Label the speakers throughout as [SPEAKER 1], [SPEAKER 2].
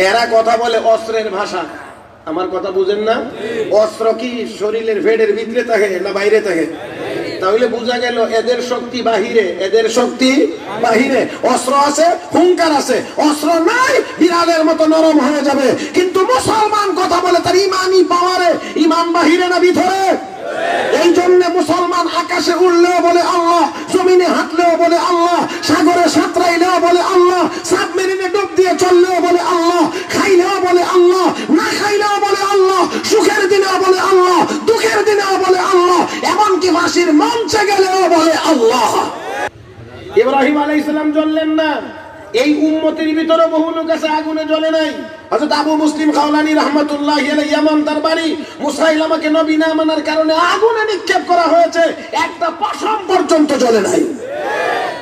[SPEAKER 1] এরা কথা বলে অস্ত্রের ভাষা। আমার কথা বুঝেন না? অস্ত্র কি শরীরের ভেড়ের ভিতরে থাকে না বাইরে থাকে? তাহলে বোঝা গেল এদের শক্তি বাহিরে, এদের শক্তি বাহিরে। অস্ত্র আছে, হুঙ্কার আছে, অস্ত্র নাই বিড়ালের মতো নরম হয়ে যাবে। কিন্তু মুসলমান কথা বলে তার ইমানই পাওয়ারে, ইমান বাহিরে না ভিতরে। এই জন্য মুসলমান আকাশে উড়লেও বলে আল্লাহ, জমিনে হাঁটলেও বলে আল্লাহ, সাগরে সাঁতরাইলেও বলে আল্লাহ, সাবমেরিনে ডুব দিয়ে চললেও বলে আল্লাহ, খাইলেও বলে আল্লাহ, না খাইলেও বলে আল্লাহ, সুখের দিনেও বলে আল্লাহ, দুঃখের দিনেও বলে আল্লাহ, এমনকি ফাঁসির মঞ্চে গেলেও বলে আল্লাহ। ইব্রাহিম আলাইহিস সালাম জ্বললেন না, এই উম্মতের ভিতরে বহু লোক আছে আগুনে জ্বলে নাই। হযরত আবু মুসলিম খাওলানী রাহমাতুল্লাহি আলাইহি ইয়ামান তার বাড়ি, মুসাইলামাকে নবী না মানার কারণে আগুনে নিক্ষেপ করা হয়েছে, একটা পশম পর্যন্ত জ্বলে নাই।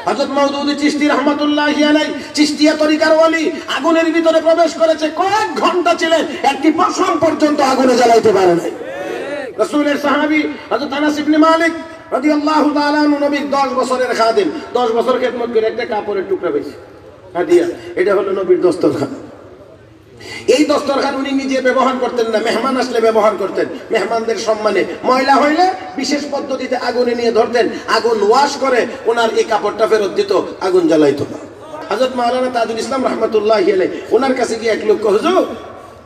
[SPEAKER 1] হযরত মওদুদী চিশতি রাহমাতুল্লাহি আলাইহি চিশতিয়া তরিকার ওয়ালি আগুনের ভিতরে প্রবেশ করেছে, কয়েক ঘন্টা ছিলেন, একটি পশম পর্যন্ত আগুনে জ্বালাইতে পারে নাই। রাসূলের সাহাবী হযরত আনাস ইবনে মালিক রাদিয়াল্লাহু তাআলা আনহু নবীর 10 বছরের খাদেম, 10 বছর খেদমত করে একটা কাপড়ের টুকরা পেয়েছে হাদিয়া। এটা হলো নবীর দস্তরখান। এই দস্তরখান উনি নিজে ব্যবহার করতেন না, মেহমান আসলে ব্যবহার করতেন। মেহমানদের সম্মানে ময়লা হইলে বিশেষ পদ্ধতিতে আগুনে নিয়ে ধরতেন, আগুন ওয়াশ করে ওনার এই কাপড়টা ফেরত দিত, আগুন জ্বালাইতো না। হযরত মাওলানা তাজুল ইসলাম রাহমাতুল্লাহি আলাইহি ওনার কাছে গিয়ে এক লোক হুজুর,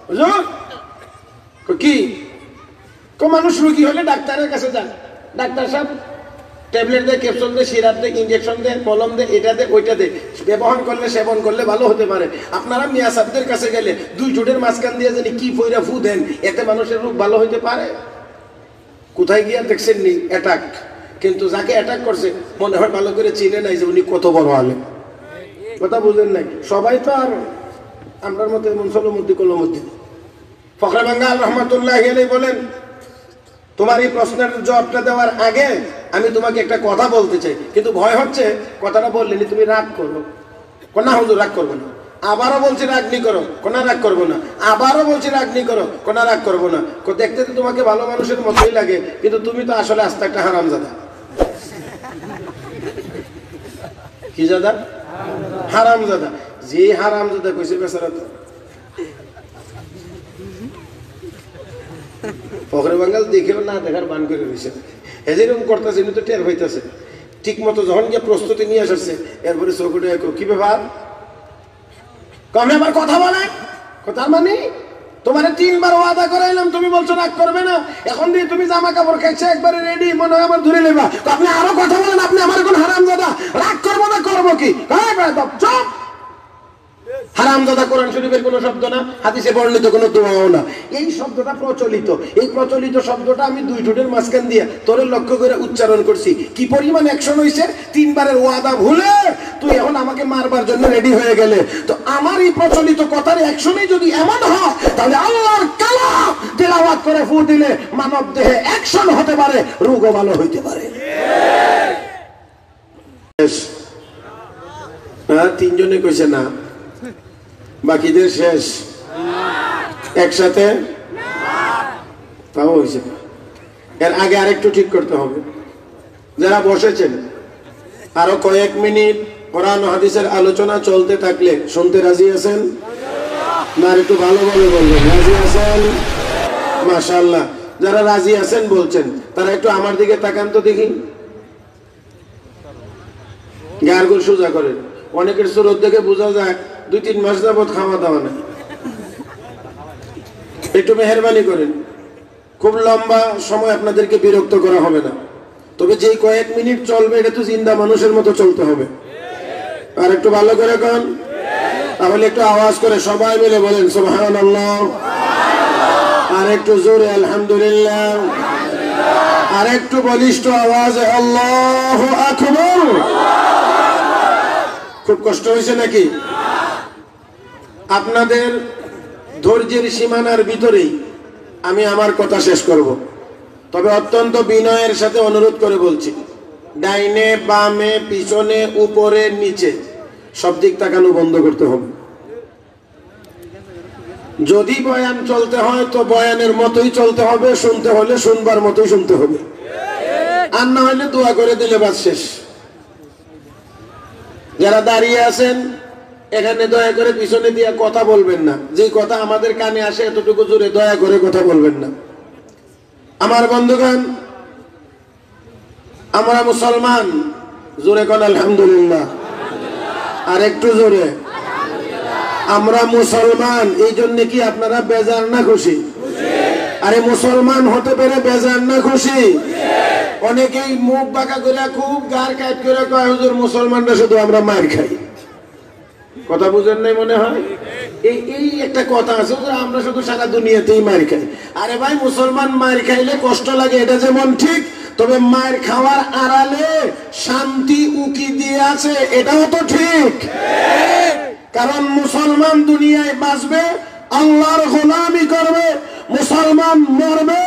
[SPEAKER 1] হুজুর কি মানুষ রোগী হলে ডাক্তারের কাছে যান, ডাক্তার সাহেব ট্যাবলেট দে, ক্যাপসুল দে, সিরাপ দে, ইনজেকশন দে, মলম দে, এটা দে, ওইটা দে, ব্যবহার করলে সেবন করলে ভালো হতে পারে। আপনারা মিয়া সাহেবদের কাছে গেলে দুই জোটের মাঝখান দিয়ে জানি কি ফইরা ফু দেন, এতে মানুষের রোগ ভালো হইতে পারে? কোথায় গিয়া দেখছেন নি অ্যাটাক, কিন্তু যাকে অ্যাটাক করছে মনে হয় ভালো করে চিনে নাই যে উনি কত বড় আলেম। কথা বুঝেন নাই? সবাই তো আর আমরার মতো মুসলমুদ্দি কলমুদ্দি। ফখরে বাঙ্গাল রহমাতুল্লাহি আলাইহি বলেন, তোমার এই প্রশ্নের জবাবটা দেওয়ার আগে আমি তোমাকে একটা কথা বলতে চাই, কিন্তু ভয় হচ্ছে কথাটা বললেনি তুমি রাগ করো। কোনা হুজুর রাগ করবো না, আবারও বলছি রাগ নি করো, কোনা রাগ করবো না, আবারও বলছি রাগ নি করো, কোনা রাগ করবো না। দেখতে তো তোমাকে ভালো মানুষের মতোই লাগে, কিন্তু তুমি তো আসলে আস্তে একটা হারামজাদা। কি জাদা? হারামজাদা। যে হারামজাদা কইছে বেচারা তো ফখরে বাঙ্গাল দেখেও না দেখার বান করে রয়েছে। এরকম করতেছে, উনি তো টের হইতেছে ঠিক মতো। যখন গিয়ে প্রস্তুতি নিয়ে আসছে, এরপরে চৌকুটে কি ব্যাপার কমে আবার কথা বলে। তার মানে তোমার 3 বার ওয়াদা করাইলাম, তুমি বলছো রাগ করবে না, এখন দিয়ে তুমি জামা কাপড় খাইছে একবারে রেডি, মনে হয় আমার ধরে নেবা, আপনি আরো কথা বলেন, আপনি আমার কোন হারামজাদা, রাগ করবো না করবো কি? চুপ। হারামজাদা কোরআন শরীফের কোনো শব্দ না, হাদিসে বর্ণিত কোনো দোয়াও না। এই শব্দটা প্রচলিত, এই প্রচলিত শব্দটা আমি দুই ঠোঁটের মাঝখান দিয়ে তোরে লক্ষ্য করে উচ্চারণ করছি। কি পরিমাণ অ্যাকশন হয়েছে! 3 বারের ওয়াদা ভুলে তুই এখন আমাকে মারবার জন্য রেডি হয়ে গেলে। তো আমার এই প্রচলিত কথার অ্যাকশনই যদি এমন হয়, তাহলে আল্লাহর কালাম তেলাওয়াত করে ফু দিলে মানব দেহে অ্যাকশন হতে পারে, রোগও ভালো হইতে পারে। তিনজনে কইছে না, বাকিদের শেষ একসাথে তাও হয়েছে। এর আগে আরেকটু ঠিক করতে হবে। যারা বসেছেন আরো কয়েক মিনিট কোরআন ও হাদিসের আলোচনা চলতে থাকলে শুনতে রাজি আছেন না? একটু ভালোভাবে বলবেন রাজি আছেন? মাশাআল্লাহ। যারা রাজি আছেন বলছেন তারা একটু আমার দিকে তাকান তো দেখি, গারগুল সোজা করেন। অনেকের সুরত দেখে বোঝা যায় 2-3 মাস যাবত খাওয়া দাওয়া নাই। একটু মেহরবানি করেন, খুব লম্বা সময় আপনাদেরকে বিরক্ত করা হবে না, তবে যেই কয়েক মিনিট চলবে এটা তো জিন্দা মানুষের মতো চলতে হবে। আর একটু ভালো করে কন, তাহলে একটু আওয়াজ করে সবাই মিলে বলেন সুবহানাল্লাহ, আর একটু জোরে আলহামদুলিল্লাহ, আর একটু বলিষ্ঠ আওয়াজে আল্লাহু আকবার। খুব কষ্ট হয়েছে নাকি? আপনাদের ধৈর্যের সীমানার ভিতরেই আমি আমার কথা শেষ করব, তবে অত্যন্ত বিনয়ের সাথে অনুরোধ করে বলছি, ডাইনে বামে পিছনে উপরে নিচে সব দিক তাকানো বন্ধ করতে হবে। যদি বয়ান চলতে হয় তো বয়ানের মতোই চলতে হবে, শুনতে হলে শুনবার মতোই শুনতে হবে, আর না হলে দোয়া করে দিলে বাস শেষ। যারা দাঁড়িয়ে আছেন এখানে দয়া করে পিছনে দিয়ে কথা বলবেন না, যে কথা আমাদের কানে আসে এতটুকু জোরে দয়া করে কথা বলবেন না। আমার বন্ধুগণ, আমরা মুসলমান, জোরে কোন আলহামদুলিল্লাহ, আর একটু জোরে। আমরা মুসলমান, এই জন্য কি আপনারা বেজার না খুশি? আরে মুসলমান হতে পেরে বেজার না খুশি? অনেকেই মুখ বাঁকা করে খুব গার কাট করে কয় হুজুর মুসলমানরা শুধু আমরা মার খাই। কথা বুঝেন নাই মনে হয়? এই একটা কথা আছে, আমরা শুধু সারা দুনিয়াতেই মার খাই। আরে ভাই, মুসলমান মার খাইলে কষ্ট লাগে এটা যেমন ঠিক, তবে মার খাওয়ার আড়ালে শান্তি উকি দিয়ে আছে এটাও তো ঠিক। কারণ মুসলমান দুনিয়ায় বাঁচবে, আল্লাহর গোলামি করবে, মুসলমান মরবে,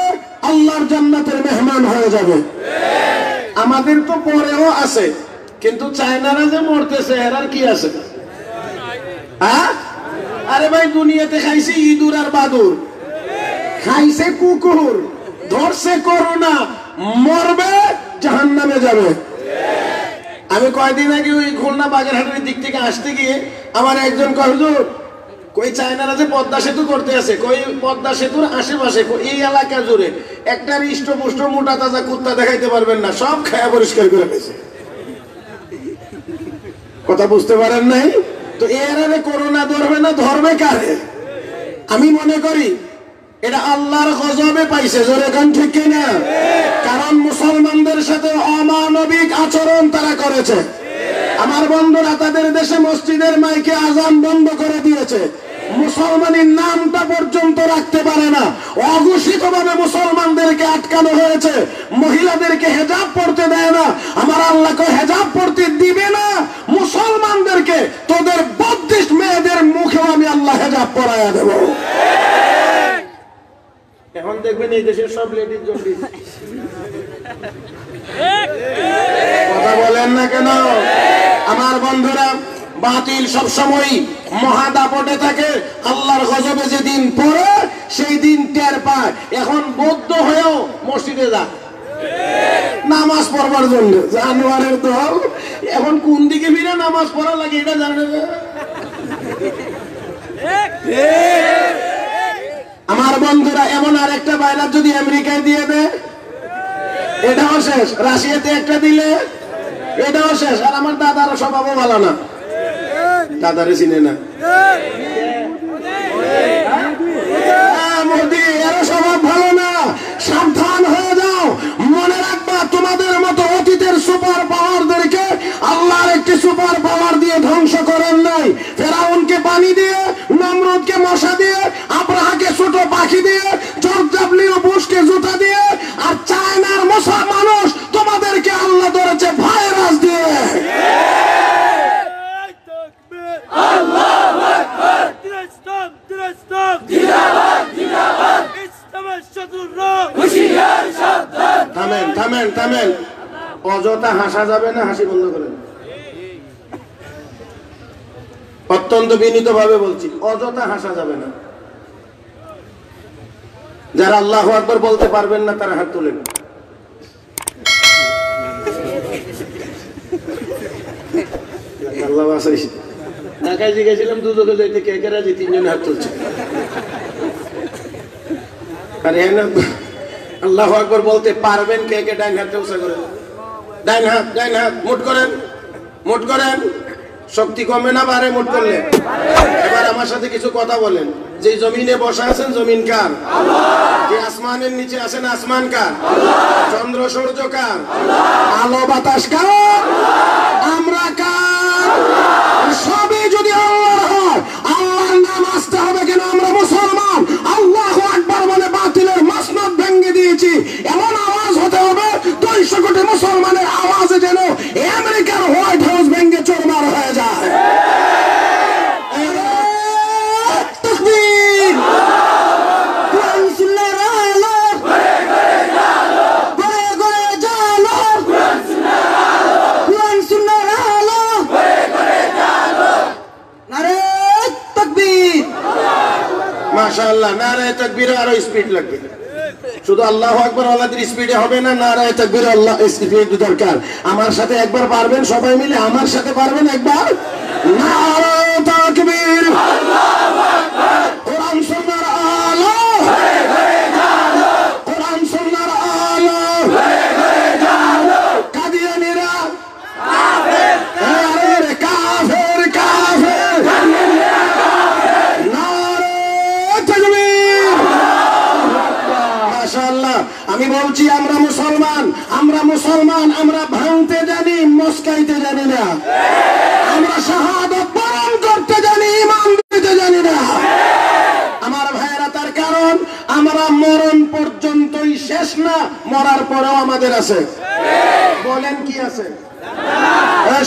[SPEAKER 1] আল্লাহর জান্নাতের মেহমান হয়ে যাবে। আমাদের তো পরেও আছে, কিন্তু চায়নারা যে মরতেছে এর কি আছে? আরে ভাই, দুনিয়াতে খাইছে ইঁদুর আর বাদুর, খাইছে কুকুর, ধরছে করোনা, মরবে, জাহান্নামে যাবে। আমি কয়দিন আগে ওই খুলনা বাগেরহাটের দিক থেকে আসতে গিয়ে আমার একজন কয় হুজুর, কই চায়নারা যে পদ্মা সেতু করতে আছে, কই পদ্মা সেতুর আশেপাশে এই এলাকা জুড়ে একটা হৃষ্টপুষ্ট মোটা তাজা কুত্তা দেখাইতে পারবেন না, সব খায়া পরিষ্কার করে ফেলেছে। কথা বুঝতে পারেন নাই? তো এর আগে করোনা ধরবে না, ধরবে কারে? আমি মনে করি এটা আল্লাহর গজবে পাইছে, জোরে গান ঠিক কিনা? কারণ মুসলমানদের সাথে অমানবিক আচরণ তারা করেছে। আমার বন্ধুরা তাদের দেশে মসজিদের মাইকে আজান বন্ধ করে দিয়েছে, মুসলমানের নামটা পর্যন্ত রাখতে পারে না, অঘোষিতভাবে মুসলমানদেরকে আটকানো হয়েছে, মহিলাদেরকে হেজাব পড়তে দেয় না। আমার আল্লাহকে হেজাব পড়তে দিবে না মুসলমানদেরকে, তোদের 32 মেয়েদের মুখেও আমি আল্লাহ হেজাব পরাইয়া দেব। এখন দেখবেন এই দেশের সব লেডিজ জন্ডিস। কথা বলেন না কেন? আমার বন্ধুরা, বাতিল সবসময় মহাদাপটে থাকে, আল্লাহর গজবে যেদিন পড়ে সেই দিন টের পায়। এখন বৌদ্ধ হয়েও মসজিদে যা নামাজ পড়বার জন্য, জানোয়ারের দল। এখন কোন দিকে ফিরে নামাজ পড়া লাগে এটা জানে না। আমার বন্ধুরা, এমন আর একটা ভাইরাস যদি আমেরিকায় দিয়ে দেয় এটাও শেষ, রাশিয়াতে একটা দিলে এটাও শেষ। আর আমার দাদার স্বভাবও ভালো না, দাদারে চিনে না, মোদি এর স্বভাব ভালো না। সাবধান হয়ে যাও, মনে রাখবা তোমাদের মতো অতীতের সুপার পাওয়ারদেরকে আল্লাহর একটি সুপার পাওয়ার দিয়ে ধ্বংস করেন নাই। ফেরাউনকে পানি দিয়ে, নমরুদকে মশা দিয়ে, আব্রাহাকে ছোট পাখি দিয়ে, জর্জ ডব্লিউ বুশকে জুতা দিয়ে, আর চায়নার মানুষ তোমাদেরকে আল্লাহ ধরেছে ভাইরাস দিয়ে। থামেন থামেন থামেন, অযথা হাসা যাবে না, হাসি বন্ধ করেন। অত্যন্ত বিনীত ভাবে বলছি, অযথা হাসা যাবে না। যারা আল্লাহু আকবার বলতে পারবেন না তারা হাত তোলেন। আল্লাহ বাসাইছে, ঢাকায় জিজ্ঞেছিলাম দুদকে যাইতে কে কে রাজি, 3 জন হাত তুলছে। আর আল্লাহু আকবার বলতে পারবেন কে কে? ডাইন হাতটা উঁচা করেন, ডাইন হাত, ডাইন হাত মুঠ করেন, মুঠ করেন। শক্তি কমে না বাড়ে মুঠ করলে? এবার আমার সাথে কিছু কথা বলেন। যে জমিনে বসা আছেন জমিন কার? যে আসমানের নিচে আছেন আসমান কার? চন্দ্র সূর্য কার? আলো বাতাস কার? আমরা কার? সবই যদি আল্লাহর হয়, আল্লাহর নাম আসতে হবে কেন? আমরা মুসলমান, আল্লাহু আকবার বলে বাতিলের মাসনদ ভেঙে দিয়েছি। এমন আওয়াজ হতে হবে 200 কোটি মুসলমানের আওয়াজে যেন আমেরিকার হোয়াইট হাউস ভেঙে চুরমার হয়ে যায়। মাশাআল্লাহ, নারায়ে তাকবীর আরো স্পিড লাগবে। শুধু আল্লাহু আকবার ওয়ালাদের স্পিডে হবে না, নারায়ে তাকবীর আল্লাহ স্পিড দরকার। আমার সাথে একবার পারবেন সবাই মিলে? আমার সাথে পারবেন একবার? নারায়ে আমি বলছি আমরা মুসলমান, আমরা ভাঙতে জানি, মস্কাইতে জানি না। আমরা শাহাদাত বরণ করতে জানি, ঈমান দিতে জানি না। আমার ভাইয়েরা, তার কারণ আমরা মরণ পর্যন্তই শেষ না, মরার পরেও আমাদের আছে। বলেন কি আছে?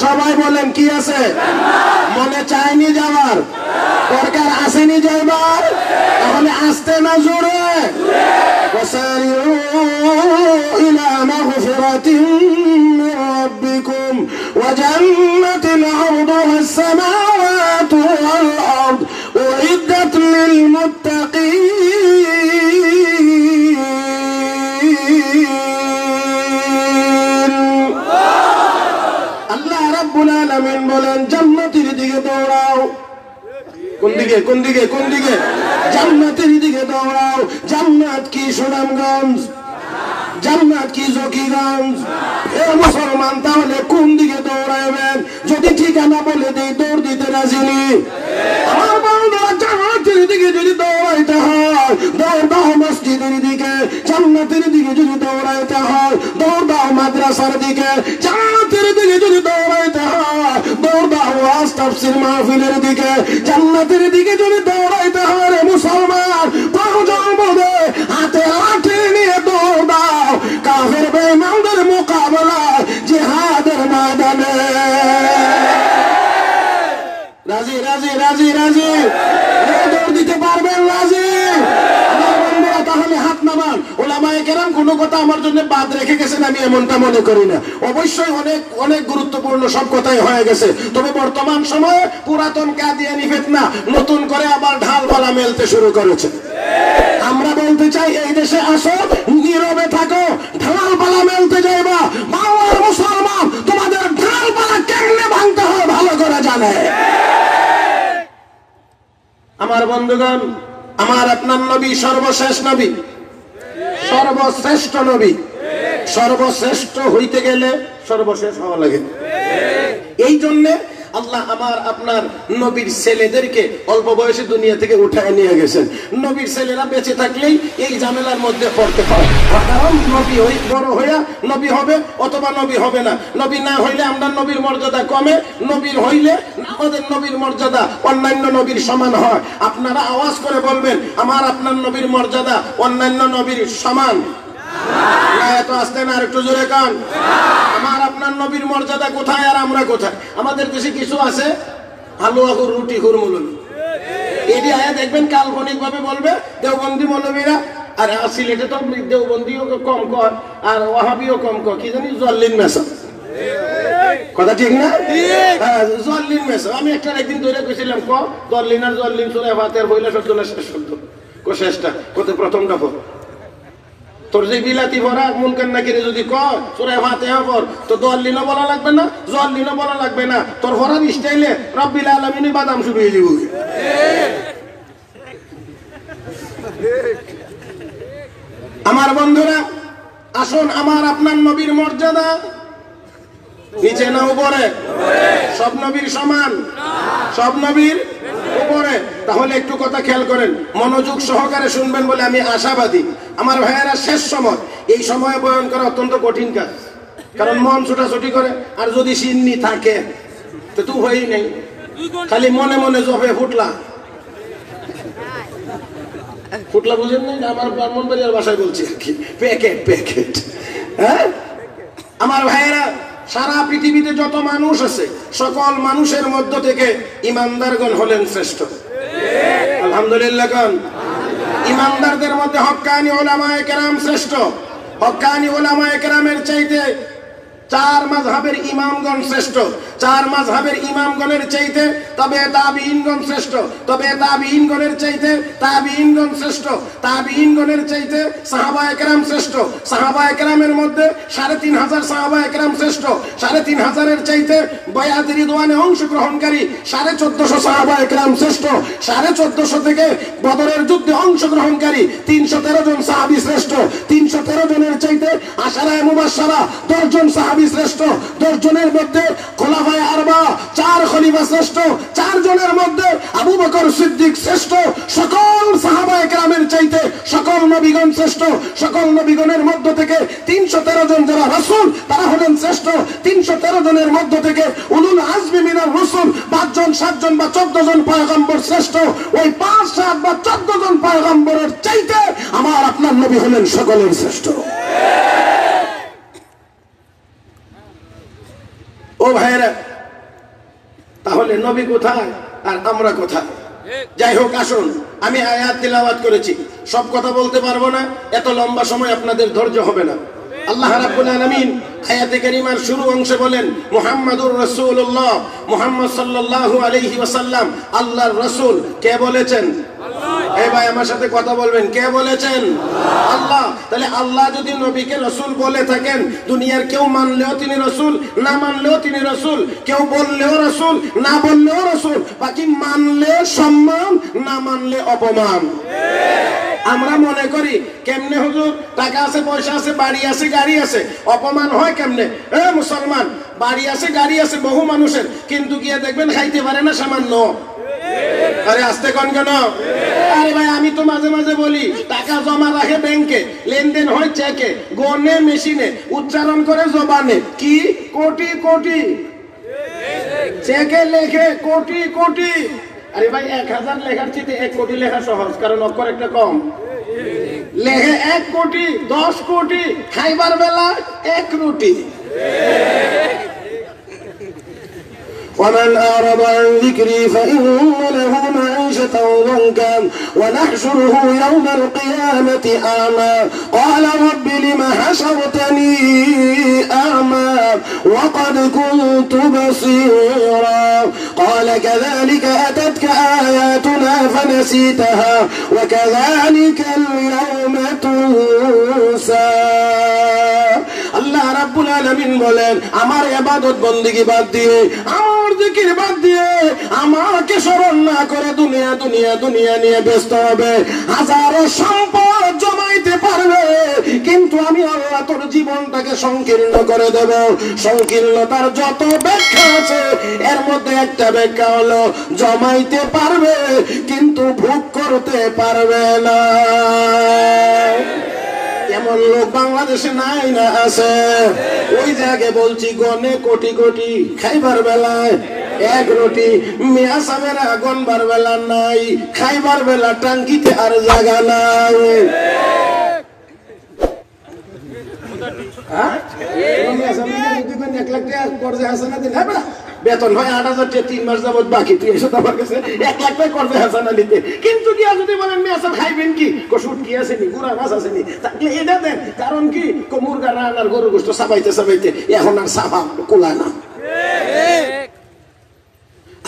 [SPEAKER 1] সবাই বলেন কি আছে? মনে চায়নি যাওয়ার, দরকার আসেনি যাইবার, তাহলে আসতে না জোরে। ইলা মাগফিরাতিন মির রাব্বিকুম ওয়া জান্নাতিন আরদুহা আস-সামাওয়াতু ওয়াল আরদ উইদ্দাত লিল মুত্তাকিন। আল্লাহ রাব্বুল আলামিন বলেন, জান্নাতের দিকে দৌড়াও। কোন দিকে? কোন দিকে? কোন দিকে? জান্নাতের দিকে দৌড়াও। জান্নাত কি সুনামগঞ্জ? জান্নাত কি জকিগঞ্জ? এ মুসলমান, তাহলে কোন দিকে দৌড়াইবেন? যদি ঠিকানা বলে দেই, দৌড় দিতে রাজি নি? আমার বন্ধুরা, জান্নাতের দিকে যদি দৌড়াইতে হয়, দৌড় দাও মসজিদের দিকে। জান্নাতের দিকে যদি দৌড়াইতে হয়, দৌড় দাও মাদ্রাসার দিকে। জান্নাতের দিকে যদি দৌড়াইতে হয়, দৌড় দাও ওয়াজ তাফসীর মাহফিলের দিকে। জান্নাতের দিকে যদি দৌড়াইতে হয় রে মুসলমান, পাঁচজন বলে হাতে লাঠি নিয়ে দৌড় দাও কাফের বেঈমানদের মোকাবেলায় জিহাদের ময়দানে। রাজি রাজি রাজি রাজি? দৌড় দিতে পারবেন? রাজি? আমার বন্ধুরা, তাহলে হাত নামান। ওলামায়ে কেরাম কোনো কথা আমার জন্য বাদ রেখে গেছেন আমি এমনটা মনে করি না। অবশ্যই অনেক অনেক গুরুত্বপূর্ণ সব কথাই হয়ে গেছে। তবে বর্তমান সময়ে পুরাতন কাদিয়ানি ফিতনা নতুন করে আবার ঢালপালা মেলতে শুরু করেছে। আমরা বলতে চাই, এই দেশে আসো, নীরবে থাকো, ঢালপালা মেলতে যাইবা। বাংলার মুসলমান তোমাদের ঢালপালা কেমনে ভাঙতে হয় ভালো করে জানে। আমার বন্ধুগণ, আমার আপনার নবী সর্বশেষ নবী, সর্বশ্রেষ্ঠ নবী। সর্বশ্রেষ্ঠ হইতে গেলে সর্বশেষ হওয়া লাগে। এই জন্যে আল্লাহ আমার আপনার নবীর ছেলেদেরকে অল্প বয়সে দুনিয়া থেকে উঠায় নিয়ে গেছেন। নবীর ছেলেরা বেঁচে থাকলেই এই ঝামেলার মধ্যে পড়তে হয়। কারণ নবী বড় হইয়া নবী হবে অথবা নবী হবে না। নবী না হইলে আমরা নবীর মর্যাদা কমে, নবীর হইলে আমাদের নবীর মর্যাদা অন্যান্য নবীর সমান হয়। আপনারা আওয়াজ করে বলবেন, আমার আপনার নবীর মর্যাদা অন্যান্য নবীর সমান। এত আসতে না, আর একটু জোরে কান। আমার আপনার নবীর মর্যাদা কোথায় আর আমরা কোথায়? আমাদের দেশে কিছু আছে হালুয়া খুর, রুটি খুর, মৌলবী। এটি আয়া দেখবেন কাল্পনিক ভাবে বলবে দেওবন্দি মৌলবীরা, আর সিলেটে তো দেওবন্দিও কম কর আর ওয়াহাবিও কম কর, কি জানি জল্লিন মেসা। কথা ঠিক না? জল্লিন মেসা। আমি একটা একদিন ধরে কইছিলাম, ক জল্লিন আর জল্লিন সূরা ফাতিহার পয়লা শব্দ না শেষ শব্দ? কো শেষটা, কত প্রথমটা পড়। তোর যে বিলাতি ভরা মুনকার নাকিরে যদি কয় সূরা ফাতিহা পড়, তো দল্লিনও বলা লাগবে না, জল্লিনও বলা লাগবে না। তোর ভরার স্টাইলে রব্বিল আলামিনই বাদাম শুরু হয়ে যাবে। আমার বন্ধুরা, আসুন, আমার আপনার নবীর মর্যাদা নিচে না উপরে? সব নবীর সমান? সব নবীর উপরে? তাহলে একটু কথা খেয়াল করেন, মনোযোগ সহকারে শুনবেন বলে আমি আশাবাদী। আমার ভাইয়েরা, শেষ সময়, এই সময়ে বয়ান করা অত্যন্ত কঠিন কাজ, কারণ মন ছোটাছুটি করে। আর যদি সিন্নি থাকে তো তুই হই নেই, খালি মনে মনে জপে ফুটলা ফুটলা, বুঝেন নাই? আমার ব্রাহ্মণবাড়িয়ার ভাষায় বলছি আর কি, প্যাকেট প্যাকেট। হ্যাঁ আমার ভাইয়েরা, সারা পৃথিবীতে যত মানুষ আছে সকল মানুষের মধ্য থেকে ইমানদারগণ হলেন শ্রেষ্ঠ। আলহামদুলিল্লাহ গান। ইমানদারদের মধ্যে হক্কানি উলামায়ে কেরাম শ্রেষ্ঠ। হক্কানি উলামায়ে কেরামের চাইতে চার মাযহাবের ইমামগণ শ্রেষ্ঠ। চার মাযহাবের ইমামগণের চাইতে তবে তাবিঈনগণ শ্রেষ্ঠ। তবে তাবিঈনগণের চাইতে তাবিঈনগণ শ্রেষ্ঠ। তাবিঈনগণের চাইতে সাহাবায়ে কেরাম শ্রেষ্ঠ। সাহাবায়ে কেরামের মধ্যে ৩৫০০ সাহাবায়ে কেরাম শ্রেষ্ঠ। ৩৫০০-এর চাইতে বায়াত রিদওয়ানে অংশগ্রহণকারী ১৪৫০ সাহাবায়ে কেরাম শ্রেষ্ঠ। ১৪৫০ থেকে বদরের যুদ্ধে অংশগ্রহণকারী ৩১৩ জন সাহাবী শ্রেষ্ঠ। ৩১৩ জনের চাইতে আশারায়ে মুবাশশারা ১০ জন সাহাবী শ্রেষ্ঠ। ১০ জনের মধ্যে খোলাফায়ে খোলাফায়ে আরবা, 4 খলিফা শ্রেষ্ঠ, 4 জনের মধ্যে আবু বকর সিদ্দিক শ্রেষ্ঠ, সকল সাহাবায়ে কেরামের চাইতে সকল নবীগণ শ্রেষ্ঠ, সকল নবীগণের মধ্য থেকে 313 জন যারা রাসূল তারা হলেন শ্রেষ্ঠ। 313 জনের মধ্য থেকে উলুল আজমি মিনার রাসূল 5 জন, 7 জন বা 14 জন পয়গম্বর শ্রেষ্ঠ। ওই 5, 7 বা 14 জন পয়গম্বরের চাইতে আমার আপনার নবী হলেন সকলের শ্রেষ্ঠ। ও ভাইরা, তাহলে নবী কোথায় আর আমরা কোথায়? যাই হোক, আসুন, আমি আয়াত তিলাওয়াত করেছি, সব কথা বলতে পারবো না, এত লম্বা সময় আপনাদের ধৈর্য হবে না। আল্লাহ রাব্বুল আলামিন আয়াতে কারিমার শুরু অংশে বলেন মুহাম্মাদুর রাসূলুল্লাহ, মুহাম্মদ সাল্লাল্লাহু আলাইহি ওয়াসাল্লাম আল্লাহর রাসূল। কে বলেছেন? আল্লাহ। এই ভাই আমার সাথে কথা বলবেন, কে বলেছেন? আল্লাহ। তাহলে আল্লাহ যদি নবীকে রাসূল বলে থাকেন, দুনিয়ার কেউ মানলেও তিনি রাসূল, না মানলেও তিনি রাসূল, কেউ বললেও রাসূল, না বললেও রাসূল, বাকি মানলে সম্মান, না মানলে অপমান। আমরা মনে করি কেমনে হুজুর, টাকা আছে, পয়সা আছে, বাড়ি আছে, গাড়ি আছে, অপমান হয় কেমনে? মুসলমান, বাড়ি আছে, গাড়ি আছে বহু মানুষের, কিন্তু গিয়ে দেখবেন খাইতে পারে না সামান্য। আরে আসতে কোন কেন? আরে ভাই, আমি তো মাঝে মাঝে বলি, টাকা জমা রাখে ব্যাংকে, লেনদেন হয় চেকে, গনে মেশিনে, উচ্চারণ করে জবানে, কি কোটি কোটি, চেকে লেখে কোটি কোটি। আরে ভাই, 1000 লেখার চেয়ে 1 কোটি লেখা সহজ, কারণ অক্ষর একটা কম। লেখে 1 কোটি, 10 কোটি, খাইবার বেলা 1 রুটি। ومن أعرض عن ذكري فإن له معيشة ضنكا ونحشره يوم القيامة أعمى قال رب لم حشرتني أعمى وقد كنت بصيرا قال كذلك أتتك آياتنا فنسيتها وكذلك اليوم تنسى। আল্লাহ রাব্বুল আলামিন বলেন, আমার ইবাদত বندگی বাদ দিয়ে, আমার জিকির বাদ দিয়ে, আমাকে স্মরণ না করে দুনিয়া দুনিয়া দুনিয়া নিয়ে ব্যস্ত হবে, হাজারো সম্পদ জমাইতে পারবে, কিন্তু আমি আল্লাহ তোর জীবনটাকে সংকীর্ণ করে দেব। সংকীর্ণতার যত ব্যাখ্যা আছে, এর মধ্যে একটা ব্যাখ্যা হলো জমাইতে পারবে কিন্তু ভোগ করতে পারবে না। এমন লোক বাংলাদেশে নাই না আছে? ওই জায়গায় বলছি, গনে কোটি কোটি, খাইবার বেলায় 1 রুটি। মিয়া সাহেবেরা গনবার বেলা নাই, খাইবার বেলা টাঙ্কিতে আর জায়গা নাই। বেতন হয় 8,000 টাকা, 3 মাস যাবত বাকি, তুই এসে আমার কাছে 1 লাখ টাকা করবে হাসানা নিতে। কিন্তু গিয়া যদি বলেন মেয়ে সব খাইবেন কি, কসুট কি আসেনি, গুড়া মাছ আসেনি, তাহলে এটা দেন। কারণ কি, মুরগা রান আর গরু গোস্ত সাবাইতে সাবাইতে এখন আর সাফা কোলায় না।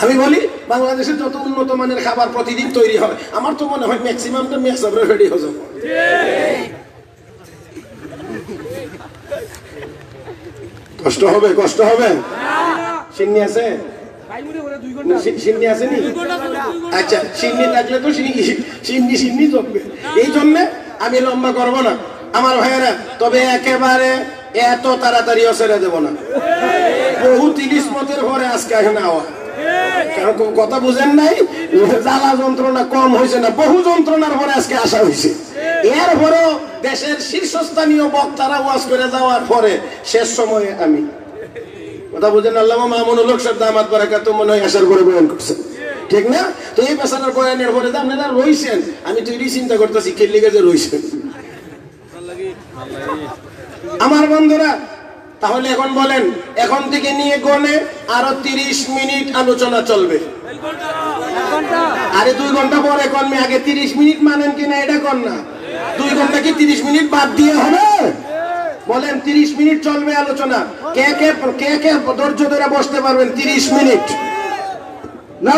[SPEAKER 1] আমি বলি, বাংলাদেশে যত উন্নত মানের খাবার প্রতিদিন তৈরি হয়, আমার তো মনে হয় ম্যাক্সিমামটা মেয়ে সব রেডি হয়ে যাবে। কষ্ট হবে, কষ্ট হবে। সিন্নি আছে? সিন্নি আসেনি? আচ্ছা, সিন্নি থাকলে তো সিন্নি সিন্নি চলবে। এই জন্য আমি লম্বা করব না আমার ভাইয়েরা, তবে একেবারে এত তাড়াতাড়ি ছেড়ে দেব না। বহু 30 মতের পরে আজকে এখানে আওয়া, কারণ কথা বুঝেন নাই, জ্বালা যন্ত্রণা কম হয়েছে না, বহু যন্ত্রণার পরে আজকে আসা হয়েছে। এরপরেও দেশের শীর্ষস্থানীয় বক্তারা ওয়াজ করে যাওয়ার পরে শেষ সময়ে আমি কথা বুঝেন, আল্লামা মামুনুল হক সাহেব দামাত বারাকাতুহু মনে হয় আসার পরে বয়ান করছেন, ঠিক না? তো এই পেশার বয়ানের পরে আপনারা রইছেন, আমি তো এটাই চিন্তা করতেছি কে লিগে যে রইছেন আমার বন্ধুরা। তাহলে এখন বলেন, এখন থেকে নিয়ে গনে আরো 30 মিনিট আলোচনা চলবে। আরে 2 ঘন্টা পরে কনমে, আগে 30 মিনিট মানেন কিনা এটা কন না। 2 ঘন্টা কি 30 মিনিট বাদ দিয়ে হবে? বলেন 30 মিনিট চলবে আলোচনা। কে কে কে কে ধৈর্য ধরে বসতে পারবেন 30 মিনিট? না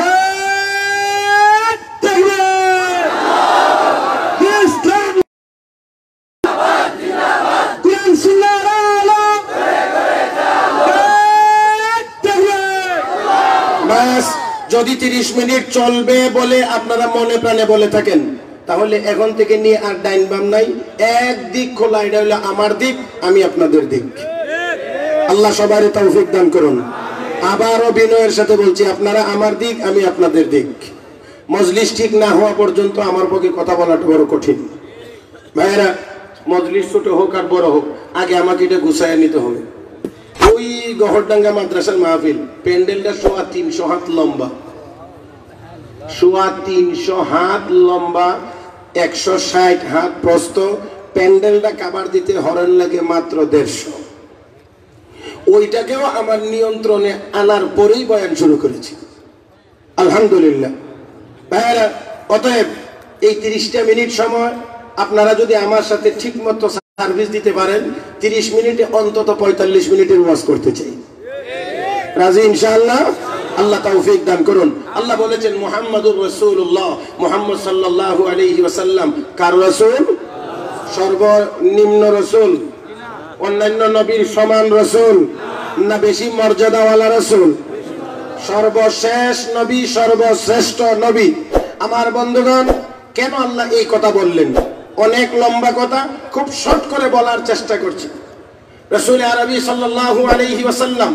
[SPEAKER 1] যদি 30 মিনিট চলবে বলে আপনারা মনে প্রাণে বলে থাকেন, তাহলে এখন থেকে নিয়ে আর ডাইন বাম নাই, এক দিক খোলা, এটা হলো আমার দিক, আমি আপনাদের দিক। আল্লাহ সবারই তৌফিক দান করুন। আবারও বিনয়ের সাথে বলছি, আপনারা আমার দিক, আমি আপনাদের দিক। মজলিস ঠিক না হওয়া পর্যন্ত আমার পক্ষে কথা বলাটা বড় কঠিন। ভাইয়েরা, মজলিস ছোট হোক আর বড় হোক, আগে আমাকে এটা গুছাইয়া নিতে হবে। ওই গহরডাঙ্গা মাদ্রাসার মাহফিল, প্যান্ডেলটা 350 হাত লম্বা, 350 হাত লম্বা, 160 হাত প্রস্থ। প্যান্ডেলটা কাভার দিতে হরণ লাগে মাত্র 150। ওইটাকেও আমার নিয়ন্ত্রণে আনার পরেই বয়ান শুরু করেছি, আলহামদুলিল্লাহ। ভাইয়েরা, অতএব এই 30টা মিনিট সময় আপনারা যদি আমার সাথে ঠিক মতো সার্ভিস দিতে পারেন, 30 মিনিটে অন্তত 45 মিনিটের ওয়াজ করতে চাই। রাজি ইনশাআল্লাহ? আল্লাহ তৌফিক দান করুন। আল্লাহ বলেছেন মুহাম্মাদুর রাসূলুল্লাহ, মুহাম্মদ সাল্লাল্লাহু আলাইহি ওয়াসাল্লাম কার রাসূল? সর্বনিম্ন রাসূল? অন্যান্য নবীর সমান রাসূল না বেশি মর্যাদাওয়ালা রাসূল? সর্বশেষ নবী, সর্বশ্রেষ্ঠ নবী। আমার বন্ধুগণ, কেন আল্লাহ এই কথা বললেন? অনেক লম্বা কথা, খুব শর্ট করে বলার চেষ্টা করছি। রাসূল আরবি সাল্লাল্লাহু আলাইহি ওয়াসাল্লাম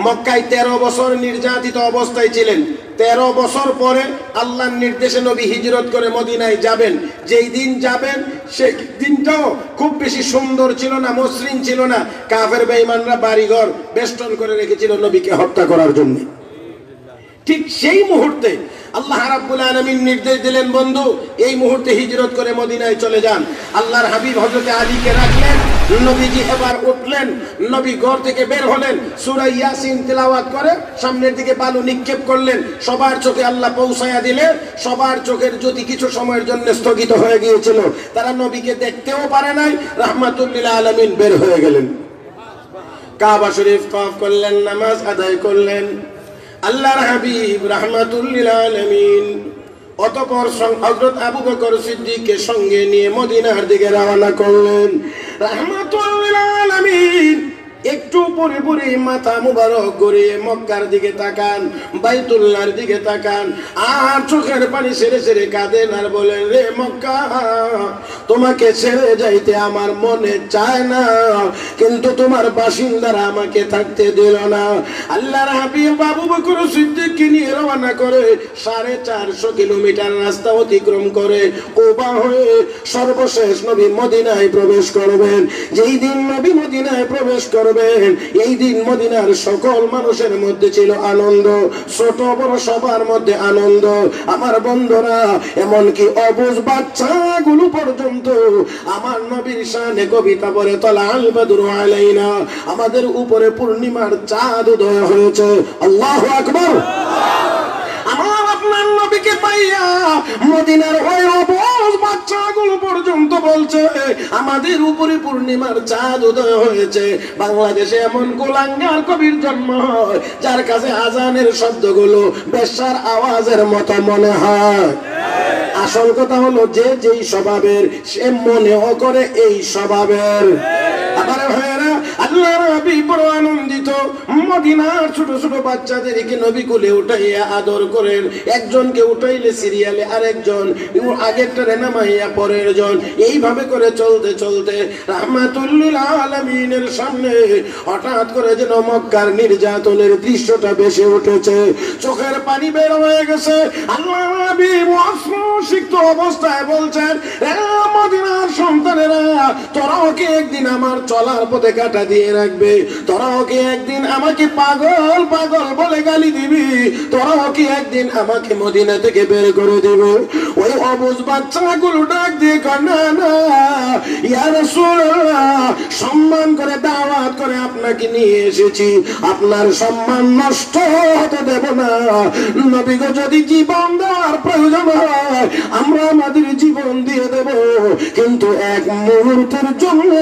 [SPEAKER 1] মক্কায় 13 বছর নির্যাতিত অবস্থায় ছিলেন। 13 বছর পরে আল্লাহর নির্দেশে নবী হিজরত করে মদিনায় যাবেন। যেই দিন যাবেন সেই দিনটাও খুব বেশি সুন্দর ছিল না, মসৃণ ছিল না। কাফের বেঈমানরা বাড়িঘর বেষ্টন করে রেখেছিল নবীকে হত্যা করার জন্য। ঠিক সেই মুহূর্তে আল্লাহ রাব্বুল আলামিন নির্দেশ দিলেন, বন্ধু এই মুহূর্তে হিজরত করে মদিনায় চলে যান। আল্লাহর হাবিব হযরত আলীকে রাখলেন। নবীজি এবার উঠলেন, নবী ঘর থেকে বের হলেন, সূরা ইয়াসিন তেলাওয়াত করে সামনের দিকে বালু নিক্ষেপ করলেন। সবার চোখে আল্লাহ পৌঁছায়া দিলেন। সবার চোখের জ্যোতি কিছু সময়ের জন্য স্থগিত হয়ে গিয়েছিল, তারা নবীকে দেখতেও পারে নাই। রাহমাতুল লিল আলামিন বের হয়ে গেলেন, কাবা শরীফ তওয়াফ করলেন, নামাজ আদায় করলেন। আল্লাহর হাবিব রাহমাতুল লিল আলামিন অতঃপর হযরত আবু বকর সিদ্দিককে সঙ্গে নিয়ে মদিনার দিকে রওনা করলেন। রাহমাতুল লিল আলামিন একটু পরে পরে মাথা মুবারক করে মক্কার দিকে তাকান, বাইতুল্লাহর দিকে তাকান, আর চোখের পানি ছেড়ে ছেড়ে কাঁদেন আর বলেন, রে মক্কা, তোমাকে ছেড়ে যাইতে আমার মনে চায় না, কিন্তু তোমার বাসিন্দারা আমাকে থাকতে দিল না। আল্লাহর হাবিব আবু বকর সিদ্দিককে নিয়ে রওনা করে 450 কিলোমিটার রাস্তা অতিক্রম করে কুবা হয়ে সর্বশেষ নবী মদিনায় প্রবেশ করবেন। যেই দিন নবী মদিনায় প্রবেশ করবেন, এই দিন মদিনার সকল মানুষের মধ্যে ছিল আনন্দ, ছোট বড় সবার মধ্যে আনন্দ। আমার বন্ধুরা, এমনকি অবুঝ বাচ্চাগুলো পর্যন্ত আমার নবীর শানে কবিতা বলে, তালাল বাদরু আলাইনা, আমাদের উপরে পূর্ণিমার চাঁদ উদয় হয়েছে। আল্লাহু আকবার। আমার আপনার নবীকে পাইয়া মদিনার ওই অবুঝ বাচ্চাগুলো পর্যন্ত বলছে, আমাদের উপরে পূর্ণিমার চাঁদ উদয় হয়েছে। বাংলাদেশে এমন গোলাঙ্গার কবির জন্ম হয় যার কাছে আজানের শব্দগুলো বেশ্যার আওয়াজের মতো মনে হয়। আসল কথা হলো, যে যেই স্বভাবের সে মনেও করে এই স্বভাবের। আবার ভাইয়েরা, আল্লাহর হাবিব বড় আনন্দিত। মদিনার ছোট ছোট বাচ্চাদেরকে নবী কোলে উঠাইয়া আদর করেন। একজনকে উঠাইলে সিরিয়ালে আরেকজন, আগেরটারে নামাইয়া পরের জন, এইভাবে করে চলতে চলতে রাহমাতুল লিল আলামিনের সামনে হঠাৎ করে যেন মক্কার নির্যাতনের দৃশ্যটা ভেসে উঠেছে। চোখের পানি বের হয়ে গেছে। আল্লাহর হাবিব অশ্রুসিক্ত অবস্থায় বলছেন, মদিনার সন্তানেরা, তোরাও কি একদিন আমার চলার পথে কাটা দিয়ে রাখবে? তোরাও কি একদিন আমাকে পাগল পাগল বলে গালি দিবি? তোরাও কি একদিন আমাকে মদিনা থেকে বের করে দিবে? ওই অবুঝ বাচ্চাগুলো ডাক দিয়ে না না, ইয়া রাসূলুল্লাহ, সম্মান করে দাওয়াত করে আপনাকে নিয়ে এসেছি, আপনার সম্মান নষ্ট হতে দেব না। নবী গো, যদি জীবন দেওয়ার প্রয়োজন হয় আমরা আমাদের জীবন দিয়ে দেব, কিন্তু এক মুহূর্তের জন্য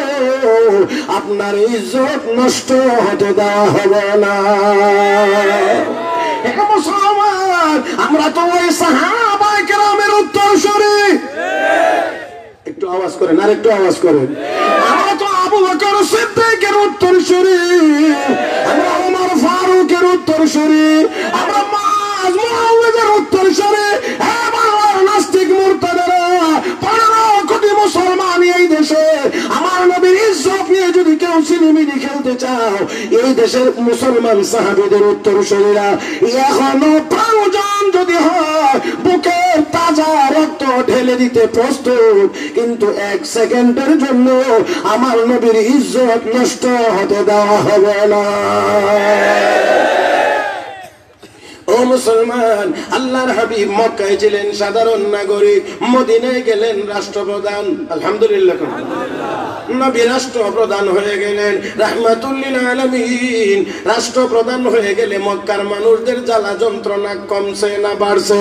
[SPEAKER 1] আপনার ইজ্জত নষ্ট হতে দেওয়া হবে না। মুসলমান, আমরা তো ওই সাহাবায়ে কেরামের উত্তরসূরি। একটু আওয়াজ করেন, আর একটু আওয়াজ করেন। আমরা তো আবু বকর সিদ্দিকের উত্তরসূরি, আমরা ওমর ফারুকের উত্তরসূরি, আমরা মুআজ মুআওয়াজের উত্তরসূরি। বাংলার নাস্তিক মুরতাদেরা, 15 কোটি মুসলমান এই দেশে আমার নবীর ইজ্জত নিয়ে যদি কেউ ছিনিমিনি খেলতে চাও, এই দেশের মুসলমান সাহাবীদের উত্তরসূরিরা এখনো প্রয়োজন যদি হয় বুকের তাজা রক্ত ঢেলে দিতে প্রস্তুত, কিন্তু 1 সেকেন্ডের জন্য আমার নবীর ইজ্জত নষ্ট হতে দেওয়া হবে না। ও মুসলমান, আল্লাহর হাবিব মক্কায় ছিলেন সাধারণ নাগরিক, মদিনায় গেলেন রাষ্ট্রপ্রধান। আলহামদুলিল্লাহ, নবী রাষ্ট্রপ্রধান হয়ে গেলেন রাহমাতুল লিল আলামিন। রাষ্ট্রপ্রধান হয়ে গেলে মক্কার মানুষদের জ্বালা যন্ত্রণা কমছে না বাড়ছে?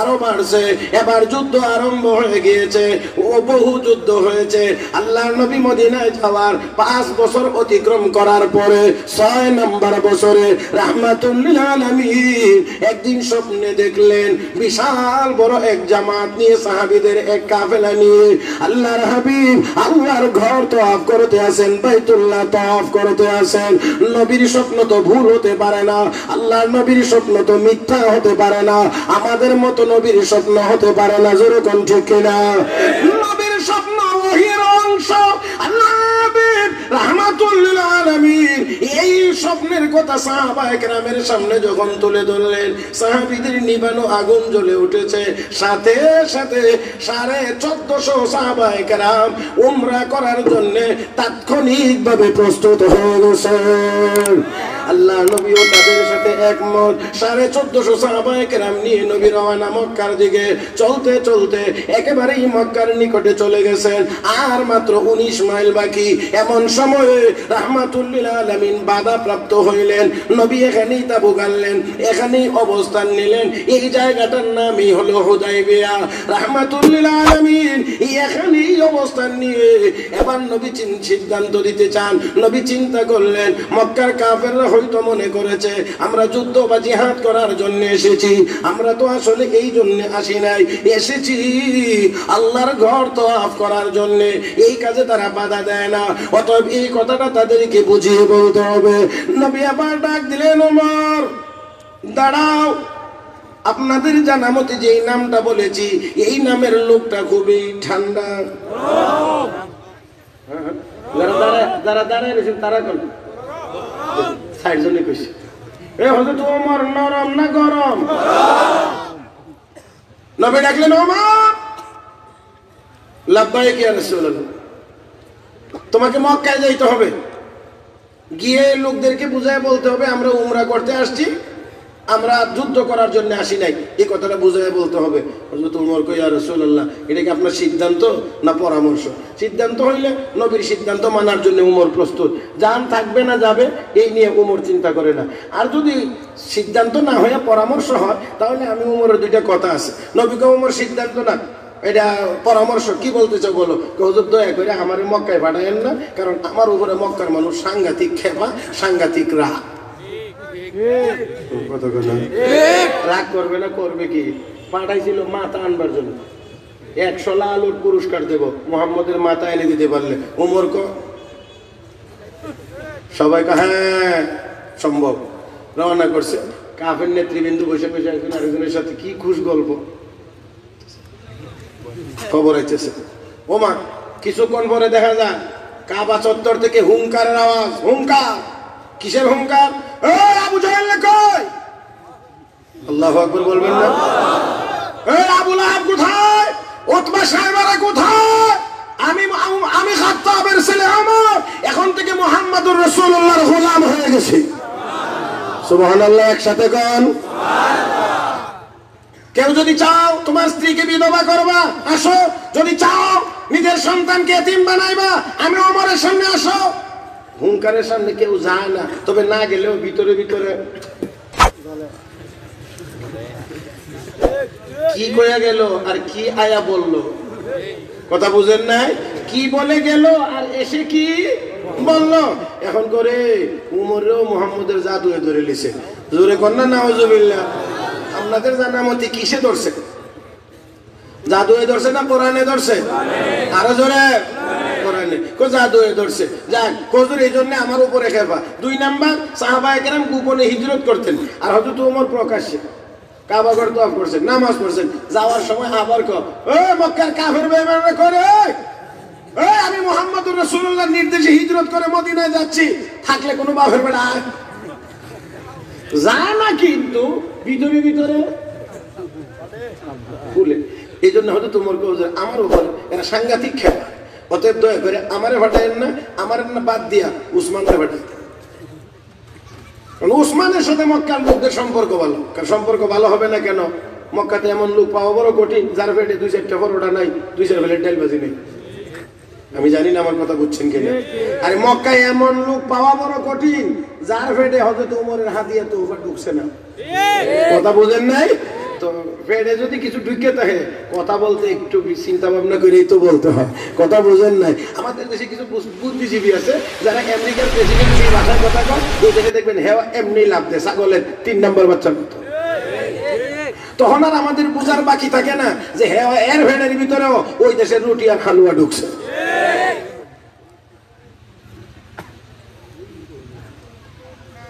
[SPEAKER 1] আরো বাড়ছে। এবার যুদ্ধ আরম্ভ হয়ে গিয়েছে, ও বহু যুদ্ধ হয়েছে। আল্লাহর নবী মদিনায় যাওয়ার 5 বছর অতিক্রম করার পরে 6 নম্বর বছরে রাহমাতুল লিল আলামিন একদিন স্বপ্নে দেখলেন বিশাল বড় এক জামাত নিয়ে, সাহাবীদের এক কাফেলা নিয়ে আল্লাহর হাবিব আল্লাহর ঘর তওয়াফ করতে আসেন, বাইতুল্লাহ তওয়াফ করতে আসেন। নবীর স্বপ্ন তো ভুল হতে পারে না, আল্লাহর নবীর স্বপ্ন তো মিথ্যা হতে পারে না, আমাদের মতো নবীর স্বপ্ন হতে পারে না। জোরে কোন ঠিক কিনা? নবীর স্বপ্ন ওহীর অংশ। আল্লাহ রাহমাতুল লিল আলামিন এই স্বপ্নের কথা সাহাবায়ে কেরামের সামনে যখন তুলে ধরলেন, সাহাবীদের নিবানো আগুন জ্বলে উঠেছে। সাথে সাথে 1450 সাহাবায়ে কেরাম উমরা করার জন্য তাৎক্ষণিকভাবে প্রস্তুত হয়ে গেছেন। আল্লাহ নবীও তাদের সাথে একমত। 1450 সাহাবায়ে কেরাম নিয়ে নবী রওনা মক্কার দিকে। চলতে চলতে একেবারেই মক্কার নিকটে চলে গেছেন, আর মাত্র 19 মাইল বাকি। এমন সময়ে রাহমাতুল লিল আলামিন বাধা প্রাপ্ত হইলেন। নবী এখানেই তাবু গাড়লেন, এখানেই অবস্থান নিলেন। এই জায়গাটার নামই হলো হুদায়বিয়া। রাহমাতুল লিল আলামিন এখানেই অবস্থান নিয়ে এবার নবী সিদ্ধান্ত দিতে চান। নবী চিন্তা করলেন, মক্কার কাফেররা হয়তো মনে করেছে আমরা যুদ্ধ বা জিহাদ করার জন্য এসেছি, আমরা তো আসলে এই জন্য আসি নাই, এসেছি আল্লাহর ঘর তওয়াফ করার জন্য। এই কাজে তারা বাধা দেয় না, অতএব এই কথাটা তাদেরকে বুঝিয়ে বলতে হবে। নবী আবার ডাক দিলেন, ওমর দাঁড়াও, আপনাদের জানা মতে যে নামটা বলেছি এই নামের লোকটা খুবই ঠান্ডা। যারা দাঁড়ায় রয়েছেন তারা কোন সাইড জনে কইছে, এ হযরত ওমর নরম না গরম? নবী ডাকলেন, ওমর লাব্বাইক ইয়া রাসূলুল্লাহ, তোমাকে মক্কায় যাইতে হবে, গিয়ে লোকদেরকে বুঝায় বলতে হবে আমরা উমরা করতে আসছি, আমরা যুদ্ধ করার জন্য আসি নাই, এই কথাটা বুঝায় বলতে হবে। হযরত ওমর কই, ইয়া রাসূলুল্লাহ, এটা কি আপনার সিদ্ধান্ত না পরামর্শ? সিদ্ধান্ত হইলে নবীর সিদ্ধান্ত মানার জন্য উমর প্রস্তুত, জান থাকবে না যাবে এই নিয়ে উমর চিন্তা করে না। আর যদি সিদ্ধান্ত না হয়ে পরামর্শ হয় তাহলে আমি উমরের 2টা কথা আছে। নবীকে উমর সিদ্ধান্ত না, এটা পরামর্শ, কি বলতে চাও বলো? হুজুর দয়া করে আমার মক্কায় পাঠায়েন না, কারণ আমার উপরে মক্কার মানুষ সাংঘাতিক খেপা, সাংঘাতিক রাগ। রাগ করবে না, করবে কি? পাঠাইছিল মাথা আনবার জন্য, 100 লাল উট পুরস্কার দেব মুহাম্মদের মাথা এনে দিতে পারলে। উমর কো সবাই হ্যাঁ সম্ভব। রওনা করছে, কাফের নেতৃবৃন্দ বসে বসে একজন আরেকজনের সাথে কি খুশ গল্প খবর আইতেছে। ওমা কিছুক্ষণ পরে দেখা যায় কাবা চত্বর থেকে হুঙ্কারের আওয়াজ। হুঙ্কার, কিসের হুঙ্কার? এই আবু জাহেল কই? আল্লাহু আকবার বলবেন না? এই আবু লাহাব কোথায়? উতবা সাহেবরা কোথায়? আমি খাত্তাবের ছেলে ওমর এখন থেকে মুহাম্মদুর রাসূলুল্লাহর গোলাম হয়ে গেছি। সুবহানাল্লাহ, একসাথে কোন সুবহানাল্লাহ। কেউ যদি চাও তোমার স্ত্রীকে বিধবা করবা, আসো। যদি চাও নিজের সন্তানকে এতিম বানাইবা, আমি ওমরের সামনে আসো। হুঙ্কারের সামনে কেউ যায় না, তবে না গেলেও ভিতরে ভিতরে কি কইয়া গেল আর কি আয়া বলল, কথা বুঝেন নাই? কি বলে গেল আর এসে কি বলল। এখন করে উমরেও মুহাম্মদের জাদুয়ে ধরে লিছে। জোরে কন্যা নাউজুবিল্লাহ। আপনাদের জানা মতে কিসে ধরছে? জাদুয়ে ধরছে না কোরআনে ধরছে? আরো জোরে কোরআনে। কো জাদুয়ে ধরছে। যাক, হুজুর এই জন্য আমার উপরে খেপা। 2 নাম্বার, সাহাবায়ে কেরাম গোপনে হিজরত করতেন, আর হযরত ওমর প্রকাশ্যে কাবা ঘর তওয়াফ করছেন, নামাজ পড়ছেন। যাওয়ার সময় আবার কো, ও মক্কার কাফের বেঈমানরা করে আমি মুহাম্মদুর রাসূলুল্লাহর নির্দেশে হিজরত করে মদিনায় যাচ্ছি, থাকলে কোনো বাপের বেটা যায় না, কিন্তু ভিতরে ভিতরে বলে। এই জন্য হয়তো তোমার আমার উপর এরা সাংঘাতিক খেলা। অতএব দয়া করে আমারে ভাটাইন না, আমার না বাদ দিয়া উসমানকে ভাটাই। উসমানের সাথে মক্কার লোকদের সম্পর্ক ভালো। কারণ সম্পর্ক ভালো হবে না কেন? মক্কাতে এমন লোক পাওয়া বড় কঠিন, যার পেটে 2-4টা পরোটা নাই, 2-4 প্লেট ডাল ভাজি নেই। আমি জানি না আমার কথা বুঝছেন কিনা। আরে মক্কায় এমন লোক পাওয়া বড় কঠিন, যার পেটে হযরত ওমরের হাদিয়া তোফা ঢুকছে না। কথা বুঝেন নাই তো? পেটে যদি কিছু ঢুকে থাকে, কথা বলতে একটু চিন্তা ভাবনা করেই তো বলতে হয়। কথা বুঝেন নাই? আমাদের দেশে কিছু বুদ্ধিজীবী আছে যারা আমেরিকার প্রেসিডেন্ট সেই ভাষার কথা কয়, ওই দেশে দেখবেন হেওয়া এমনি লাভ দেয় ছাগলের 3 নম্বর বাচ্চার মতো। তখন আর আমাদের বুঝার বাকি থাকে না যে হেওয়া এর ভেড়ের ভিতরেও ওই দেশের রুটি আর হালুয়া ঢুকছে।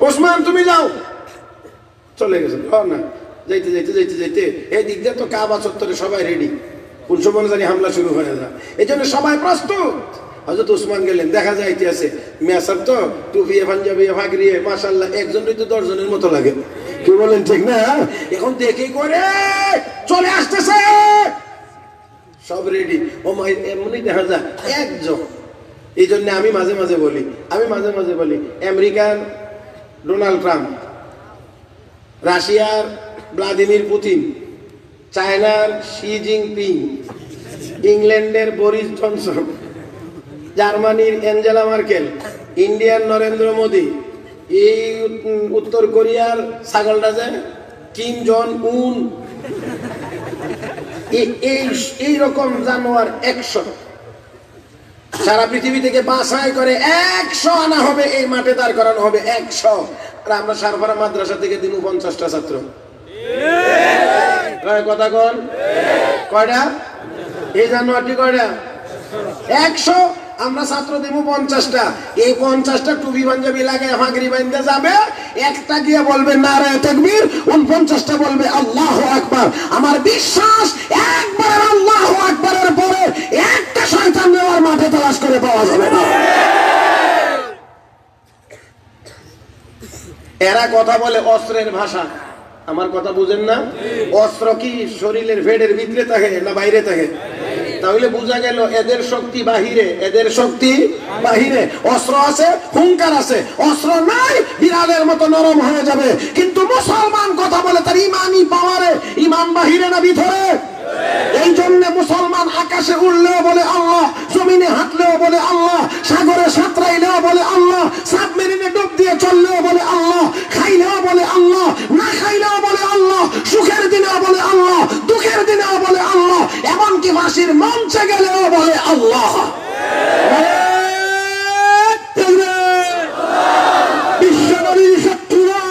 [SPEAKER 1] ওসমান তুমি যাও, চলে গেছে না, যাইতে যাইতে যাইতে যাইতে এই দিক দিয়ে তো কাবা চত্বরে সবাই রেডি, কোন সময় জানি হামলা শুরু হয়ে যায়। এই জন্য সবাই প্রস্তুত। হযরত ওসমান গেলেন, দেখা যাইতে আছে মিয়া সাহেব তো টুপিয়ে পাঞ্জাবিয়ে ভাগরিয়ে মাশাআল্লাহ একজনই তো 10 জনের মতো লাগে। কি বলেন ঠিক না? এখন দেখে করে চলে আসতেছে, সব রেডি। ও মাই এমনি দেখা যায় একজন। এই জন্য আমি মাঝে মাঝে বলি আমেরিকার ডোনাল্ড ট্রাম্প, রাশিয়ার ভ্লাদিমির পুতিন, চায়নার শি জিনপিং, ইংল্যান্ডের বরিস জনসন, জার্মানির অ্যাঞ্জেলা মার্কেল, ইন্ডিয়ার নরেন্দ্র মোদী, এই উত্তর কোরিয়ার ছাগলটা যে কিম জন উন, এই রকম জানোয়ার 100 সারা পৃথিবী থেকে বাছাই করে 100 আনা হবে, এই মাঠে দাঁড় করানো হবে 100। আর আমরা সারফারা মাদ্রাসা থেকে দিন 50টা ছাত্র। কথা কন কয়টা? এই জানোয়ারটি কয়টা? 100। আমরা ছাত্র দেব 50টা। এই 50টা টুপি পাঞ্জাবি লাগায় ভাগরি বাঁধতে যাবে, একটা গিয়ে বলবে নারায়ে তাকবীর, 49টা বলবে আল্লাহু আকবার। আমার বিশ্বাস একবার আল্লাহু আকবারের পরে একটা শয়তান নেওয়ার মাঠে তালাশ করে পাওয়া যাবে না। এরা কথা বলে অস্ত্রের ভাষা, আমার কথা বুঝেন না? অস্ত্র কি শরীরের ভেড়ের ভিতরে থাকে না বাইরে থাকে? তাহলে বোঝা গেল এদের শক্তি বাহিরে, এদের শক্তি বাহিরে। অস্ত্র আছে, হুঙ্কার আছে, অস্ত্র নাই বিড়ালের মতো নরম হয়ে যাবে। কিন্তু মুসলমান কথা বলে তার ইমানি পাওয়ারে, ইমান বাহিরে না ভিতরে। এই জন্য মুসলমান আকাশে উড়লেও বলে আল্লাহ, জমিনে হাঁটলেও বলে আল্লাহ, সাগরে সাঁতরাইলেও বলে আল্লাহ, সাবমেরিনে ডুব দিয়ে চললেও বলে আল্লাহ, খাইলেও বলে আল্লাহ, না খাইলেও বলে আল্লাহ, সুখের দিনেও বলে আল্লাহ, দুঃখের দিনেও বলে আল্লাহ, এমনকি ফাঁসির মঞ্চে গেলেও বলে আল্লাহ। বিশ্বনবীর শত্রুরা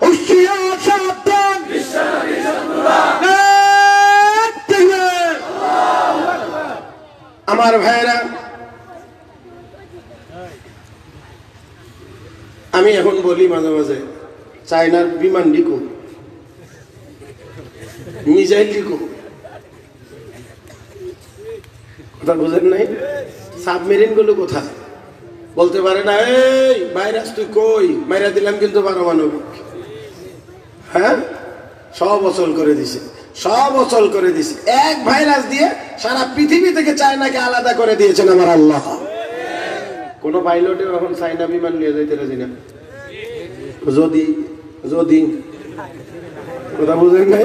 [SPEAKER 1] হুঁশিয়ার সাবধান, আমার ভাইরা। আমি এখন বলি মাঝে মাঝে চায়নার বিমান ডিকো, মিসাইল ডিকো, কথা বুঝেন নাই? সাবমেরিন গুলো কোথায়? বলতে পারে না এই ভাইরাস তুই কই, মাইরা দিলাম কিন্তু পারমাণবিক। হ্যাঁ, সব অচল করে দিছে, সব অচল করে দিছে। এক ভাইরাস দিয়ে সারা পৃথিবী থেকে চায়নাকে আলাদা করে দিয়েছেন আমার আল্লাহ। কোন পাইলটে এখন চায়না বিমান নিয়ে যাইতে রাজি না। যদি যদি কথা বুঝেন নাই?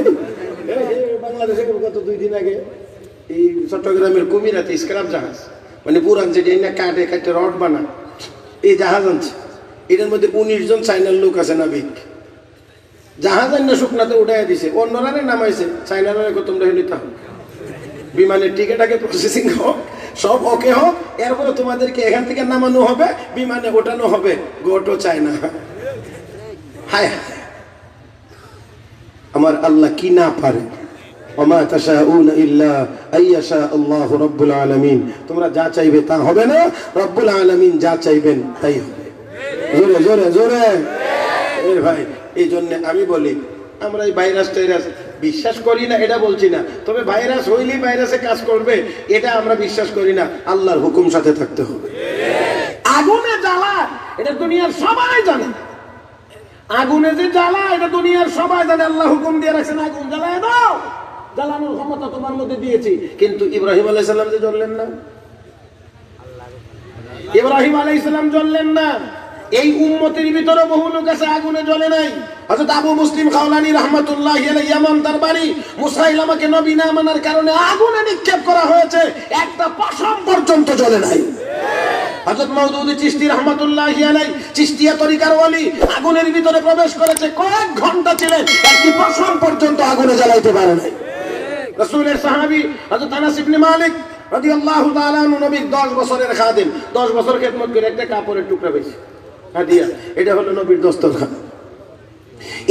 [SPEAKER 1] বাংলাদেশে গত 2 দিন আগে এই চট্টগ্রামের কুমিরাতে স্ক্র্যাপ জাহাজ, মানে পুরান যেটা না কাটে কাটে রড বানা, এই জাহাজ আনছে। এটার মধ্যে 19 জন চায়নার লোক আছে নাবিক। জাহাজ আন্য শুকনাতে উঠাই দিছে, অন্যরা নামাইছে, চায়নারা তোমরা নিতে হবে। বিমানের টিকিট আগে প্রসেসিং হোক, সব ওকে হোক, এরপরে তোমাদেরকে এখান থেকে নামানো হবে, বিমানে ওঠানো হবে। গোটো চায়না। হায় আমার আল্লাহ কি না পারে। ওমা তাশাউনা ইল্লা আইয়াশা আল্লাহু রাব্বুল আলামিন। তোমরা যা চাইবে তা হবে না, রব্বুল আলামিন যা চাইবেন তাই হবে। জোরে জোরে জোরে। এই ভাই, এই জন্য আমি বলি আমরা এই ভাইরাস টাইরাস বিশ্বাস করি না এটা বলছি না, তবে ভাইরাস হইলেই ভাইরাসে কাজ করবে এটা আমরা বিশ্বাস করি না। আল্লাহর হুকুম সাথে থাকতে হবে। আগুনে জ্বালা এটা দুনিয়ার সবাই জানে, আগুনে যে জ্বালা এটা দুনিয়ার সবাই জানে। আল্লাহ হুকুম দিয়ে রাখছেন আগুন জ্বালায় দাও, জ্বালানোর ক্ষমতা তোমার মধ্যে দিয়েছি। কিন্তু ইব্রাহিম আলাইহিস সালাম যে জ্বললেন না, ইব্রাহিম আলাইহিস সালাম জ্বললেন না। এই উম্মতের ভিতরে বহু লোক আছে আগুনে জ্বলে নাই। হযরত আবু মুসলিম খাওলানী রাহমাতুল্লাহি আলাইহি ইয়ামান তার বাড়ি, মুসাইলামাকে নবী না মানার কারণে আগুনে নিক্ষেপ করা হয়েছে, একটা পশম পর্যন্ত জ্বলে নাই। হযরত মওদুদী চিশতি রাহমাতুল্লাহি আলাইহি চিশতিয়া তরিকার ওয়ালি আগুনের ভিতরে প্রবেশ করেছে, কয়েক ঘন্টা ছিলেন, একটি পশম পর্যন্ত আগুনে জ্বালাইতে পারে নাই। রাসূলের সাহাবী হযরত আনাস ইবনে মালিক রাদিয়াল্লাহু তাআলা আনহু নবীর 10 বছরের খাদেম, 10 বছর খেদমত করে একটা কাপড়ের টুকরা পেয়েছে হাদিয়া, এটা হলো নবীর দস্তরখান।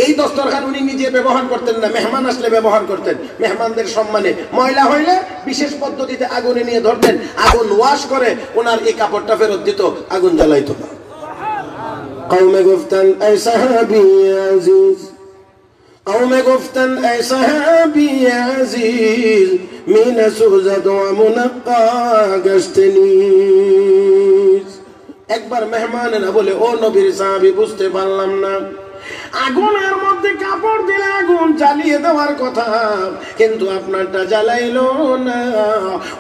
[SPEAKER 1] এই দস্তরখান উনি নিজে ব্যবহার করতেন না, মেহমান আসলে ব্যবহার করতেন। মেহমানদের সম্মানে ময়লা হইলে বিশেষ পদ্ধতিতে আগুনে নিয়ে ধরতেন, আগুন ওয়াশ করে ওনার এই কাপড়টা ফেরত দিত, আগুন জ্বালাইতো না। কওমে গুফতান এই সাহাবী আজিজ, কওমে গুফতান এই সাহাবী আজিজ মিনা সুজাদ ওয়া মুনাক্কা গাশতনি। একবার মেহমান না বলে ও নবীর সাহাবী বুঝতে পারলাম না, আগুনের মধ্যে কাপড় দিলে আগুন জ্বালিয়ে দেওয়ার কথা, কিন্তু আপনারটা জ্বালাইলো না,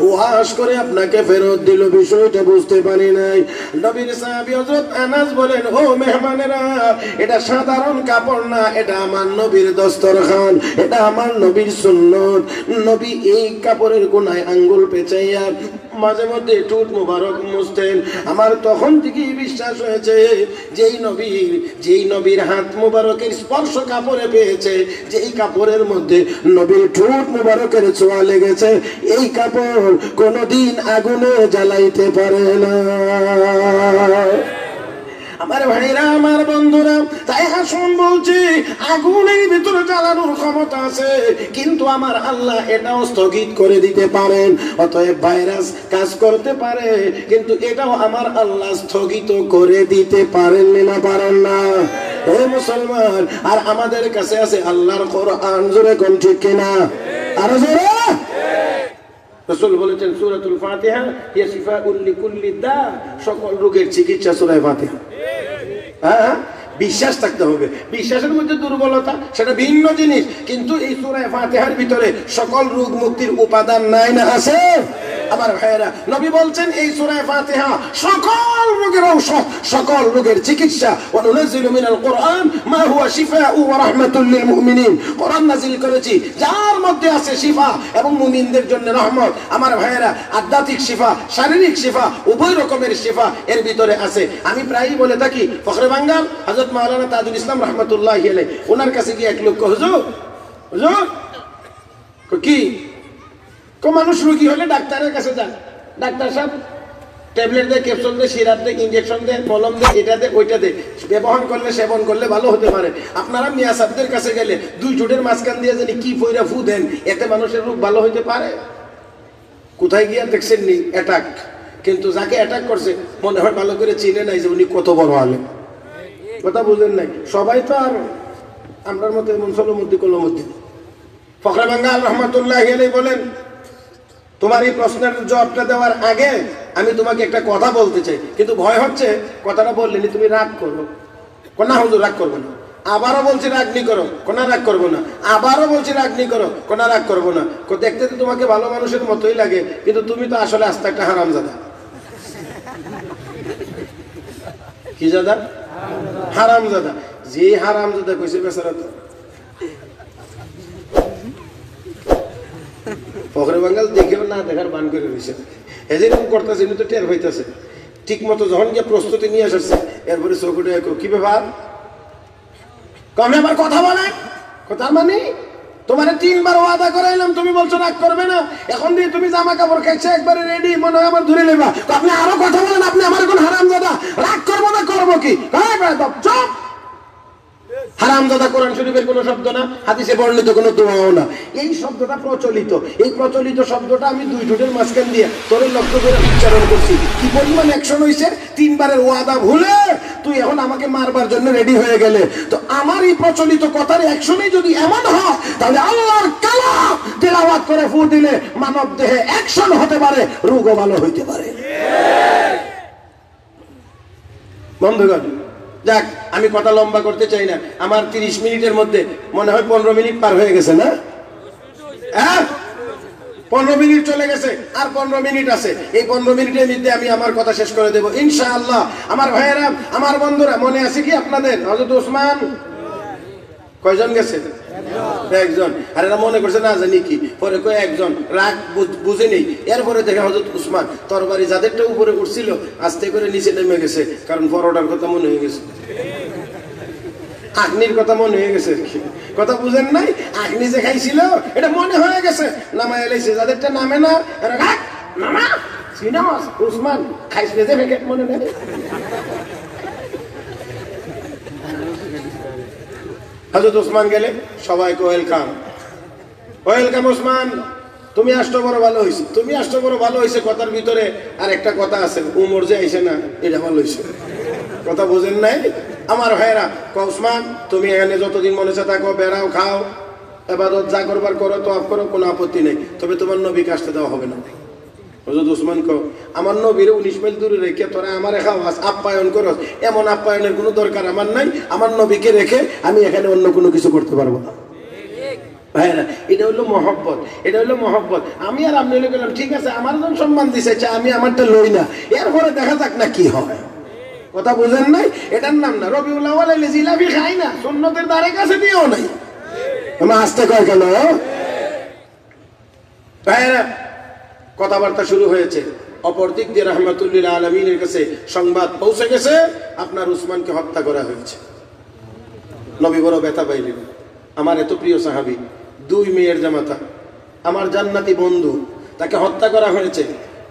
[SPEAKER 1] ওয়াশ করে আপনাকে ফেরত দিল, বিষয়টা বুঝতে পারি নাই। নবীর সাহাবী হযরত আনাস বলেন, ও মেহমানেরা, এটা সাধারণ কাপড় না, এটা আমার নবীর দস্তরখান, এটা আমার নবীর সুন্নত। নবী এই কাপড়ের কোনায় আঙ্গুল পেঁচাইয়া মাঝে মধ্যে ঠোঁট মুবারক মুছতেন। আমার তখন থেকেই বিশ্বাস হয়েছে যেই নবীর হাত মুবারকের স্পর্শ কাপড়ে পেয়েছে, যেই কাপড়ের মধ্যে নবীর ঠোঁট মুবারকের ছোঁয়া লেগেছে, এই কাপড় কোনোদিন আগুনে জ্বালাইতে পারে না। আমার ভাইরা, আমার বন্ধুরা, তাই আসুন বলছি, আগুনের ভিতরে জ্বালানোর ক্ষমতা আছে, কিন্তু আমার আল্লাহ এটাও স্থগিত করে দিতে পারেন। অতএব ভাইরাস কাজ করতে পারে, কিন্তু এটাও আমার আল্লাহ স্থগিত করে দিতে পারেন না, পারেন না। হে মুসলমান, আর আমাদের কাছে আছে আল্লাহর কোরআন, জোরে কোন ঠিক কিনা? আর জোরে রাসূল বলেছেন সূরাতুল ফাতিহা হিয়া শিফাউল লিকুল্লি দা, সকল রোগের চিকিৎসা সূরা ফাতিহা। হ্যাঁ, বিশ্বাস থাকতে হবে। বিশ্বাসের মধ্যে দুর্বলতা সেটা ভিন্ন জিনিস, কিন্তু এই সূরা ফাতিহার ভিতরে সকল রোগ মুক্তির উপাদান নাই না আছে? আমার ভাইয়েরা, নবী বলছেন এই সূরা ফাতিহা সকল রোগের ঔষধ, সকল রোগের চিকিৎসা। ওয়া নুনাজ্জিলু মিনাল কুরআন মা হুয়া শিফাউ ওয়া রাহমাতুল লিল মুমিনিন। কোরআন নাযিল করেছি যার মধ্যে আছে শিফা এবং মুমিনদের জন্য রহমত। আমার ভাইয়েরা, আধ্যাত্মিক শিফা, শারীরিক শিফা, উভয় রকমের শিফা এর ভিতরে আছে। আমি প্রায়ই বলে থাকি, ফখরে বাঙ্গাল হযরত মাওলানা তাজুল ইসলাম রাহমাতুল্লাহি আলাইহি, ওনার কাছে গিয়ে এক লোক হুজুর, হুজুর কি মানুষ রোগী হলে ডাক্তারের কাছে যান, ডাক্তার সাহেব ট্যাবলেট দেয়, ক্যাপসুল দেয়, সিরাপ দেয়, ইনজেকশন দেয়, মলম দেয়, এটা দেয়, ওইটা দেয়, ব্যবহার করলে সেবন করলে ভালো হতে পারে। আপনারা মিয়া সাহেবদের কাছে গেলে দুই ঠোঁটের মাঝখান দিয়ে জানি কি পয়রা ফু দেন, এতে মানুষের রোগ ভালো হইতে পারে? কোথায় গিয়া দেখছেন নি অ্যাটাক, কিন্তু যাকে অ্যাটাক করছে মনে হয় ভালো করে চিনে নাই যে উনি কত বড় আলেম। কথা বুঝেন নাই? সবাই তো আর আমরার মতো এমন সলমদ্দি কলমদ্দি। ফখরে বাঙ্গাল রহমাতুল্লাহি আলাইহি বলেন, তোমার এই প্রশ্নের জবাবটা দেওয়ার আগে আমি তোমাকে একটা কথা বলতে চাই, কিন্তু ভয় হচ্ছে কথাটা বললেনি তুমি রাগ করো। কোনা হুজুর রাগ করবো না। আবারও বলছি রাগনি করো, কোনা রাগ করবো না। আবারও বলছি রাগনি করো, কোনা রাগ করবো না। দেখতে তো তোমাকে ভালো মানুষের মতোই লাগে, কিন্তু তুমি তো আসলে আস্তে একটা হারামজাদা। কি জাদা? হারামজাদা। যে হারামজাদা কইছে বেচারা তো ফখরে বাঙ্গাল দেখেও না দেখার বান করে রয়েছে। এরকম করতেছে, তো টের হইতেছে ঠিক মতো। যখন গিয়ে প্রস্তুতি নিয়ে আসছে, এরপরে চৌকুটে কি ব্যাপার, কমে আবার কথা বলে। কথার মানে তোমার 3 বার ওয়াদা করাইলাম, তুমি বলছো রাগ করবে না। এখন দিয়ে তুমি জামা কাপড় খাইছে একবারে রেডি, মনে হয় আমার ধরে নেবা। আপনি আরো কথা বলেন, আপনি আমার এখন হারামজাদা। রাগ করবো না, করবো কি? চুপ। হারামজাদা কোরআন শরীফের কোনো শব্দ না, হাদিসে বর্ণিত কোনো দোয়াও না। এই শব্দটা প্রচলিত। এই প্রচলিত শব্দটা আমি দুই ঠোঁটের মাঝখান দিয়ে তোর লক্ষ্য করে উচ্চারণ করছি। কি পরিমাণ অ্যাকশন হয়েছে! 3 বারের ওয়াদা ভুলে তুই এখন আমাকে মারবার জন্য রেডি হয়ে গেলে। তো আমার এই প্রচলিত কথার অ্যাকশনে যদি এমন হয়, তাহলে আল্লাহর কালাম তেলাওয়াত করে ফু দিলে মানব দেহে অ্যাকশন হতে পারে, রোগও ভালো হইতে পারে। বন্ধুগণ, যাক, আমি কথা লম্বা করতে চাই না। আমার 30 মিনিটের মধ্যে মনে হয় 15 মিনিট পার হয়ে গেছে না? হ্যাঁ, 15 মিনিট চলে গেছে, আর 15 মিনিট আছে। এই 15 মিনিটের মধ্যে আমি আমার কথা শেষ করে দেব ইনশাআল্লাহ। আমার ভাইয়েরা, আমার বন্ধুরা, মনে আছে কি আপনাদের হযরত ওসমান কয়জন গেছে? একজন। আর এরা মনে করছে না জানি কি, পরে কয় একজন, রাগ বুঝে নেই। এরপরে দেখে হযরত ওসমান তরবারি যাদেরটা উপরে উঠছিল আস্তে করে নিচে নেমে গেছে, কারণ পরোটার কথা মনে হয়ে গেছে, আগ্নির কথা মনে হয়ে গেছে। কথা বুঝেন নাই? আগ্নি যে খাইছিল এটা মনে হয়ে গেছে, নামায় এলাইছে। যাদেরটা নামে না এরা রাগ নামা সিনেমা ওসমান খাইছে যে প্যাকেট মনে নেই। হযরত ওসমান গেলে সবাইকে ওয়েলকাম, ওয়েলকাম ওসমান, তুমি আসছো বড় ভালো হয়েছে, তুমি আসছো বড় ভালো হয়েছে। কথার ভিতরে আর একটা কথা আছে, উমর যে আইসে না, এটা ভালো হয়েছে। কথা বুঝেন নাই? আমার ভাইয়েরা, ওসমান তুমি এখানে যতদিন মনে হচ্ছে থাকো, বেড়াও, খাও, ইবাদত যা করবার করো, তওয়াফ করো, কোনো আপত্তি নেই, তবে তোমার নবীকে আসতে দেওয়া হবে না। হযরত ওসমান কো, আমার নবীর 19 মাইল দূরে রেখে তোরা আমার খাওয়াস, আপ্যায়ন করস, এমন আপ্যায়নের কোনো দরকার আমার নাই। আমার নবীকে রেখে আমি এখানে অন্য কোনো কিছু করতে পারবো না। ভাইরা, এটা হলো মহব্বত, এটা হলো মহব্বত। আমি আর আপনি গেলাম, ঠিক আছে, আমার যখন সম্মান দিছে, আমি আমারটা লই না, এরপরে দেখা যাক না কি হয়। কথা বুঝেন নাই? এটার নাম না রবিউল আউয়াল আইলে জিলাপি খাই না, সুন্নতের দ্বারে কাছে দিও নাই। আমার আসতে কয় কেন? ভাইরা, কথাবার্তা শুরু হয়েছে। অপর দিক দিয়ে রাহমাতুল্লিল আলামিনের কাছে সংবাদ পৌঁছে গেছে, আপনার উসমানকে হত্যা করা হয়েছে। নবী বড় ব্যথা পাইলেন। আমার এত প্রিয় সাহাবী, 2 মেয়ের জামাতা, আমার জান্নাতি বন্ধু, তাকে হত্যা করা হয়েছে।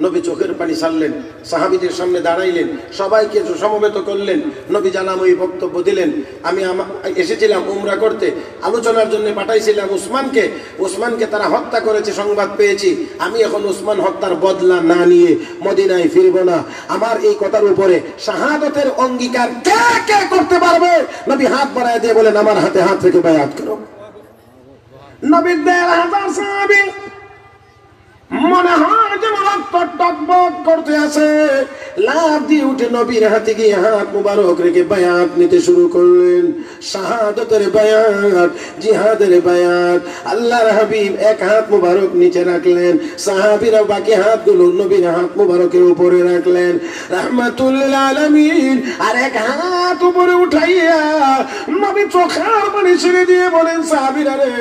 [SPEAKER 1] নবী চোখের পানি ছাড়লেন, সাহাবীদের সামনে দাঁড়াইলেন, সবাইকে সমবেত করলেন। নবী জানাময়ী বক্তব্য দিলেন, আমি এসেছিলাম উমরা করতে, আলোচনার জন্য পাঠাইছিলাম উসমানকে, উসমানকে তারা হত্যা করেছে সংবাদ পেয়েছি। আমি এখন উসমান হত্যার বদলা না নিয়ে মদিনায় ফিরব না। আমার এই কথার উপরে শাহাদতের অঙ্গীকার কে কে করতে পারবে? নবী হাত বাড়ায় দিয়ে বলেন, আমার হাতে হাত রেখে বায়াত করো। নবীর 1,500 সাহাবী, মনে হয় যেন রক্ত টকবক করতে আছে, লাফ দিয়ে উঠে নবীর হাতে গিয়ে হাত মুবারক রেখে বায়াত নিতে শুরু করলেন। শাহাদতের বায়াত, জিহাদের বায়াত। আল্লাহর হাবিব এক হাত মুবারক নিচে রাখলেন, সাহাবীরা বাকি হাতগুলো নবীর হাত মুবারকের উপরে রাখলেন। রাহমাতুল্লিল আলামিন আর এক হাত উপরে উঠাইয়া নবী চোখের পানি ছেড়ে দিয়ে বলেন, সাহাবীরা রে,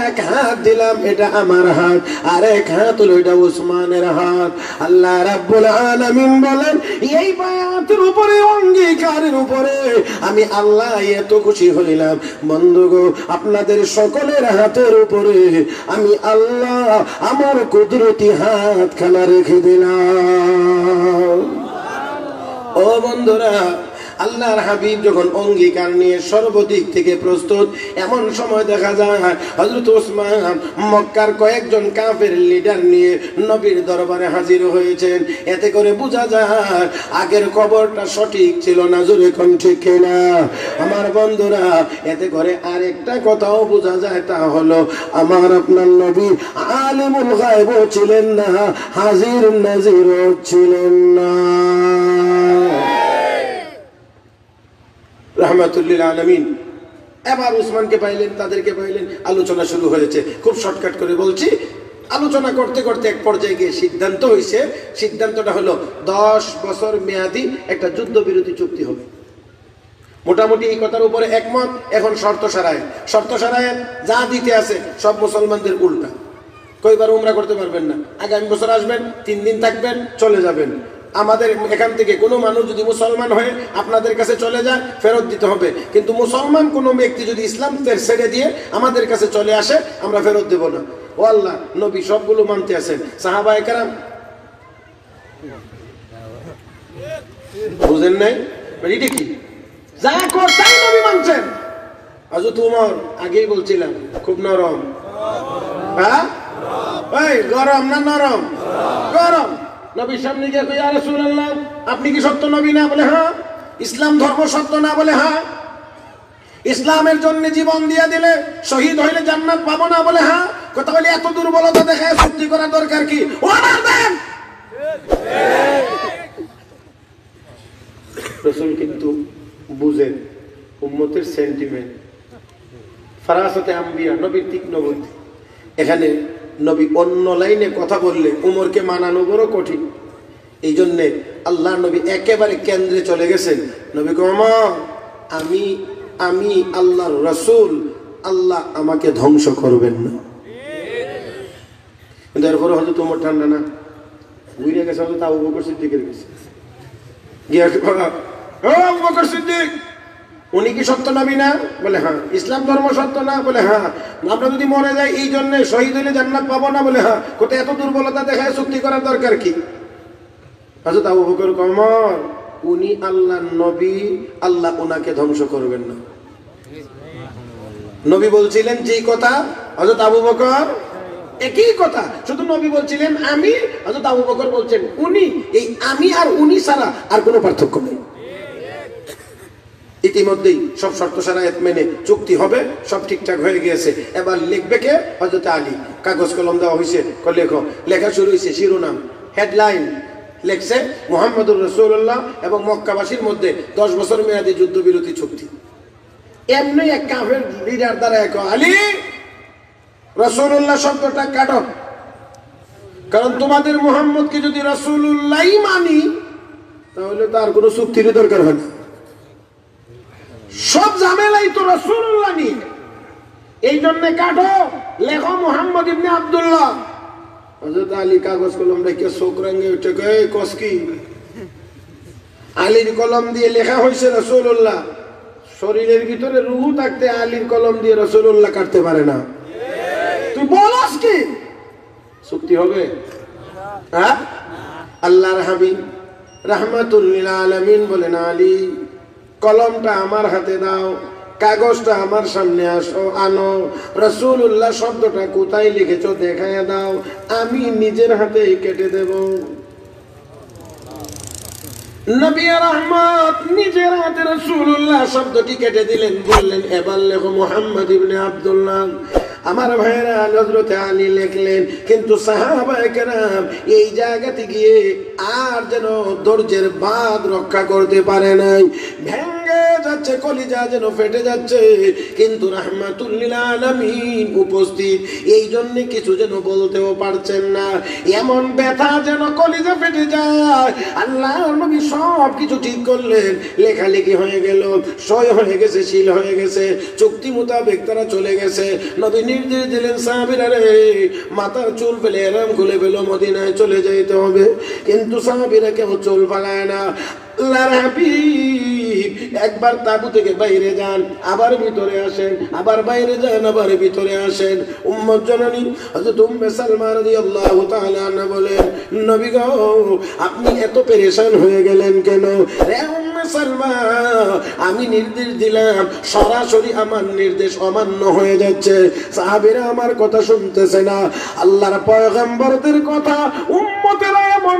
[SPEAKER 1] এক হাত দিলাম, এটা আমার হাত, আর এক হাত হলো এটা উসমানের হাত। আল্লাহ রাব্বুল আলামিন বলেন, এই বায়াতের উপরে, অঙ্গীকারের উপরে আমি আল্লাহ এত খুশি হইলাম। বন্ধুগো, আপনাদের সকলের হাতের উপরে আমি আল্লাহ আমার কুদরতি হাত খানা রেখে দিলাম। ও বন্ধুরা, আল্লাহর হাবিব যখন অঙ্গীকার নিয়ে সর্বদিক থেকে প্রস্তুত, এমন সময় দেখা যায় হযরত ওসমান মক্কার কয়েকজন কাফের লিডার নিয়ে নবীর দরবারে হাজির হয়েছেন। এতে করে বোঝা যায় আগের খবরটা সঠিক ছিল না। জোরে কোন ঠিক কিনা? আমার বন্ধুরা, এতে করে আরেকটা কথাও বোঝা যায়, তা হলো আমার আপনার নবী আলিমুল গায়বও ছিলেন না, হাজির নাজিরও ছিলেন না। রাহমাতুল্লিল আলামিন এবার উসমানকে পাইলেন, তাদেরকে পাইলেন, আলোচনা শুরু হয়েছে। খুব শর্টকাট করে বলছি, আলোচনা করতে করতে এক পর্যায়ে গিয়ে সিদ্ধান্ত হয়েছে। সিদ্ধান্তটা হলো 10 বছর মেয়াদি একটা যুদ্ধবিরতি চুক্তি হবে। মোটামুটি এই কথার উপরে একমত। এখন শর্ত সারায় যা দিতে আছে সব মুসলমানদের উল্টা। কইবার উমরা করতে পারবেন না, আগামী বছর আসবেন, 3 দিন থাকবেন, চলে যাবেন। আমাদের এখান থেকে কোনো মানুষ যদি মুসলমান হয়ে আপনাদের কাছে চলে যায়, ফেরত দিতে হবে। কিন্তু মুসলমান কোনো ব্যক্তি যদি ইসলাম ছেড়ে দিয়ে আমাদের কাছে চলে আসে, আমরা ফেরত দেব না। ও আল্লাহ, নবী সবগুলো মানতে আছেন। সাহাবায়ে কেরাম বুঝেন নাই, এটা কি যা করতেই নবী মানছেন। হযরত ওমর আগেই বলছিলাম খুব নরম। হ্যাঁ, ওই গরম না নরম? গরম। নবীর সামনে গিয়ে কই, ইয়া রাসূলুল্লাহ, আপনি কি সত্য নবী না? বলে হ্যাঁ। ইসলাম ধর্ম সত্য না বলে হ্যাঁ। ইসলামের জন্য জীবন দিয়ে দিলে শহীদ হইলে জান্নাত পাবো না বলে হ্যাঁ। কথা বলি এত দুর্বলতা দেখায় চুক্তি করার দরকার কি? রাসূল কিন্তু বুঝেন উম্মতের সেন্টিমেন্ট, ফারাসাতে আম্বিয়া, নবীর তীক্ষ্ণ বুদ্ধি। এখানে নবী অন্য লাইনে কথা বললে উমরকে মানানো বড় কঠিন। এই জন্যে আল্লাহ নবী একেবারে কেন্দ্রে চলে গেছেন। নবী ওমর, আমি আল্লাহর রাসূল, আল্লাহ আমাকে ধ্বংস করবেন না। কিন্তু এরপরে হয়তো তোমার ঠান্ডা না ঘুরে গেছে, হয়তো আবু বকর সিদ্দিকের গেছে গিয়ে আবু বকর সিদ্দিক উনি কি সত্য নবী না? বলে হ্যাঁ। ইসলাম ধর্ম সত্য না? বলে হ্যাঁ। আমরা যদি মরে যাই এই জন্য শহীদ হইলে জান্নাত পাবো না? বলে হ্যাঁ। কোথায় এত দুর্বলতা দেখায় চুক্তি করার দরকার কি? হযরত আবু বকর ওমর, উনি আল্লাহর নবী, আল্লাহ ওনাকে ধ্বংস করবেন না। নবী বলছিলেন যেই কথা, হযরত আবু বকর একই কথা, শুধু নবী বলছিলেন আমি, হযরত আবু বকর বলছেন উনি। এই আমি আর উনি ছাড়া আর কোনো পার্থক্য নেই। ইতিমধ্যেই সব শর্ত শারায়েত মেনে চুক্তি হবে, সব ঠিকঠাক হয়ে গিয়েছে। এবার লিখবে কে? হযরত আলী। কাগজ কলম দেওয়া হয়েছে, লেখো। লেখা শুরু হয়েছে, শিরোনাম, হেডলাইন লেখছে মুহাম্মদুর রাসূলুল্লাহ এবং মক্কাবাসীর মধ্যে 10 বছর মেয়াদী যুদ্ধবিরতি চুক্তি। এমনি এক কাফের লিডার দ্বারা এক আলী, রাসূলুল্লাহ শব্দটা কাটো, কারণ তোমাদের মুহাম্মদকে যদি রাসূলুল্লাহই মানি তাহলে তার কোনো চুক্তির দরকার হয় না। সব ঝামেলাই তো রাসূলুল্লাহ নিয়ে, এই জন্য কাটো, লেখো মুহাম্মদ ইবনে আব্দুল্লাহ। হযরত আলী কাগজ কলম রেখে চোখ রাঙে উঠে কয় কসকি। আলীর কলম দিয়ে লেখা হয়েছে রাসূলুল্লাহ। শরীরের ভিতরে রূহ থাকতে আলীর কলম দিয়ে রাসূলুল্লাহ কাটতে পারে না। তুই বলস কি চুক্তি হবে? হ্যাঁ। আল্লাহর হাবিব রাহমাতুল লিল আলামিন বলেন, আলী কলমটা আমার হাতে দাও, কাগজটা আমার সামনে আনো, রাসূলুল্লাহ শব্দটা কোথায় লিখেছো দেখায় দাও, আমি নিজের হাতে কেটে দেব। নবী রহমত নিজের হাতে রাসূলুল্লাহ শব্দটি কেটে দিলেন, বললেন এবার লেখো মুহাম্মদ ইবনে আব্দুল্লাহ। আমার ভাইরা হযরত আলী লিখলেন, কিন্তু সাহাবায়ে কেরাম এই জায়গাতে গিয়ে আর যেন ধৈর্যের বাঁধ রক্ষা করতে পারে নাই, ভেঙে যাচ্ছে, কলিজা যেন ফেটে যাচ্ছে। কিন্তু রাহমাতুল লিল আলামিন উপস্থিত, এই জন্য কিছু যেন বলতেও পারছেন না। এমন ব্যথা যেন কলিজা ফেটে যায়। আল্লাহর নবী সব কিছু ঠিক করলেন, লেখালেখি হয়ে গেল, সই হয়ে গেছে, সিল হয়ে গেছে, চুক্তি মোতাবেক তারা চলে গেছে। নবী নির্দেশ দিলেন, সাহাবীরা রে মাথার চুল ফেলে এরাম খুলে ফেলো, মদিনায় চলে যেতে হবে। কিন্তু সাহাবীরা কেউ চুল ফালায় না। আল্লাহর হাবিব একবার তাবু থেকে বাইরে যান, আবার ভিতরে আসেন, আবার বাইরে যান, আবার ভিতরে আসেন। উম্মত জননী হযরত উম্মে সালমা রাদিয়াল্লাহু তাআলা আনহা বলেন, নবী গো আপনি এত পেরেশান হয়ে গেলেন কেন? রে উম্মে সালমা, আমি নির্দেশ দিলাম, সরাসরি আমার নির্দেশ অমান্য হয়ে যাচ্ছে। সাহাবীরা আমার কথা শুনতেছে না। আল্লাহর পয়গম্বরদের কথা উম্মতেরা এমন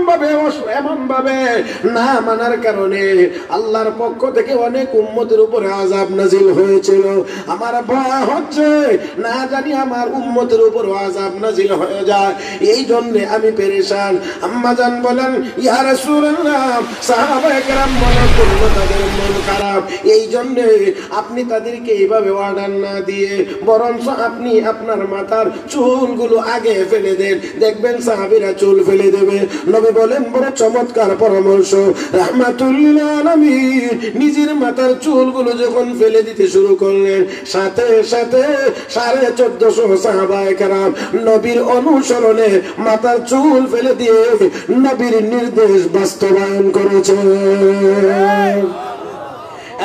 [SPEAKER 1] ভাবে না মানার কারণে আল্লাহর পক্ষ থেকে অনেক উম্মতের উপরে আযাব নাজিল হয়েছিল। আমার ভয় হচ্ছে না জানি আমার উম্মতের উপর আযাব নাজিল হয়ে যায়, এই জন্য আমি পেরেশান। আম্মা জান বলেন, ইয়া রাসূলুল্লাহ, সাহাবায়ে কেরাম মনে করল তাদের মন খারাপ, এই জন্য আপনি তাদেরকে এইভাবে অর্ডার না দিয়ে বরঞ্চ আপনি আপনার মাথার চুলগুলো আগে ফেলে দেন, দেখবেন সাহাবীরা চুল ফেলে দেবে। নবী বলেন, বড় চমৎকার পরামর্শ। রাহমাতুল লিল আলামিন নিজের মাথার চুলগুলো যখন ফেলে দিতে শুরু করলেন, সাথে সাথে 1450 সাহাবায়ে কেরাম নবীর অনুসরণে মাথার চুল ফেলে দিয়ে নবীর নির্দেশ বাস্তবায়ন করেছে।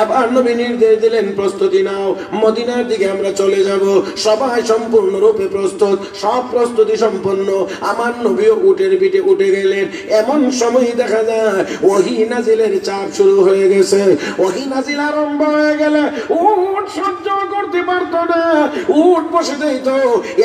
[SPEAKER 1] এবার নবী নির্দেশ দিলেন, প্রস্তুতি নাও, মদিনার দিকে আমরা চলে যাব। সবাই সম্পূর্ণরূপে প্রস্তুত, সব প্রস্তুতি সম্পন্ন। আমার নবীও উটের পিঠে উঠে গেলেন। এমন সময় দেখা যায় ওহী নাজিলের চাপ শুরু হয়ে গেছে। ওহী নাজিল আরম্ভ হয়ে গেলে উট সহ্য করতে পারতো না, উট বসে যাইত।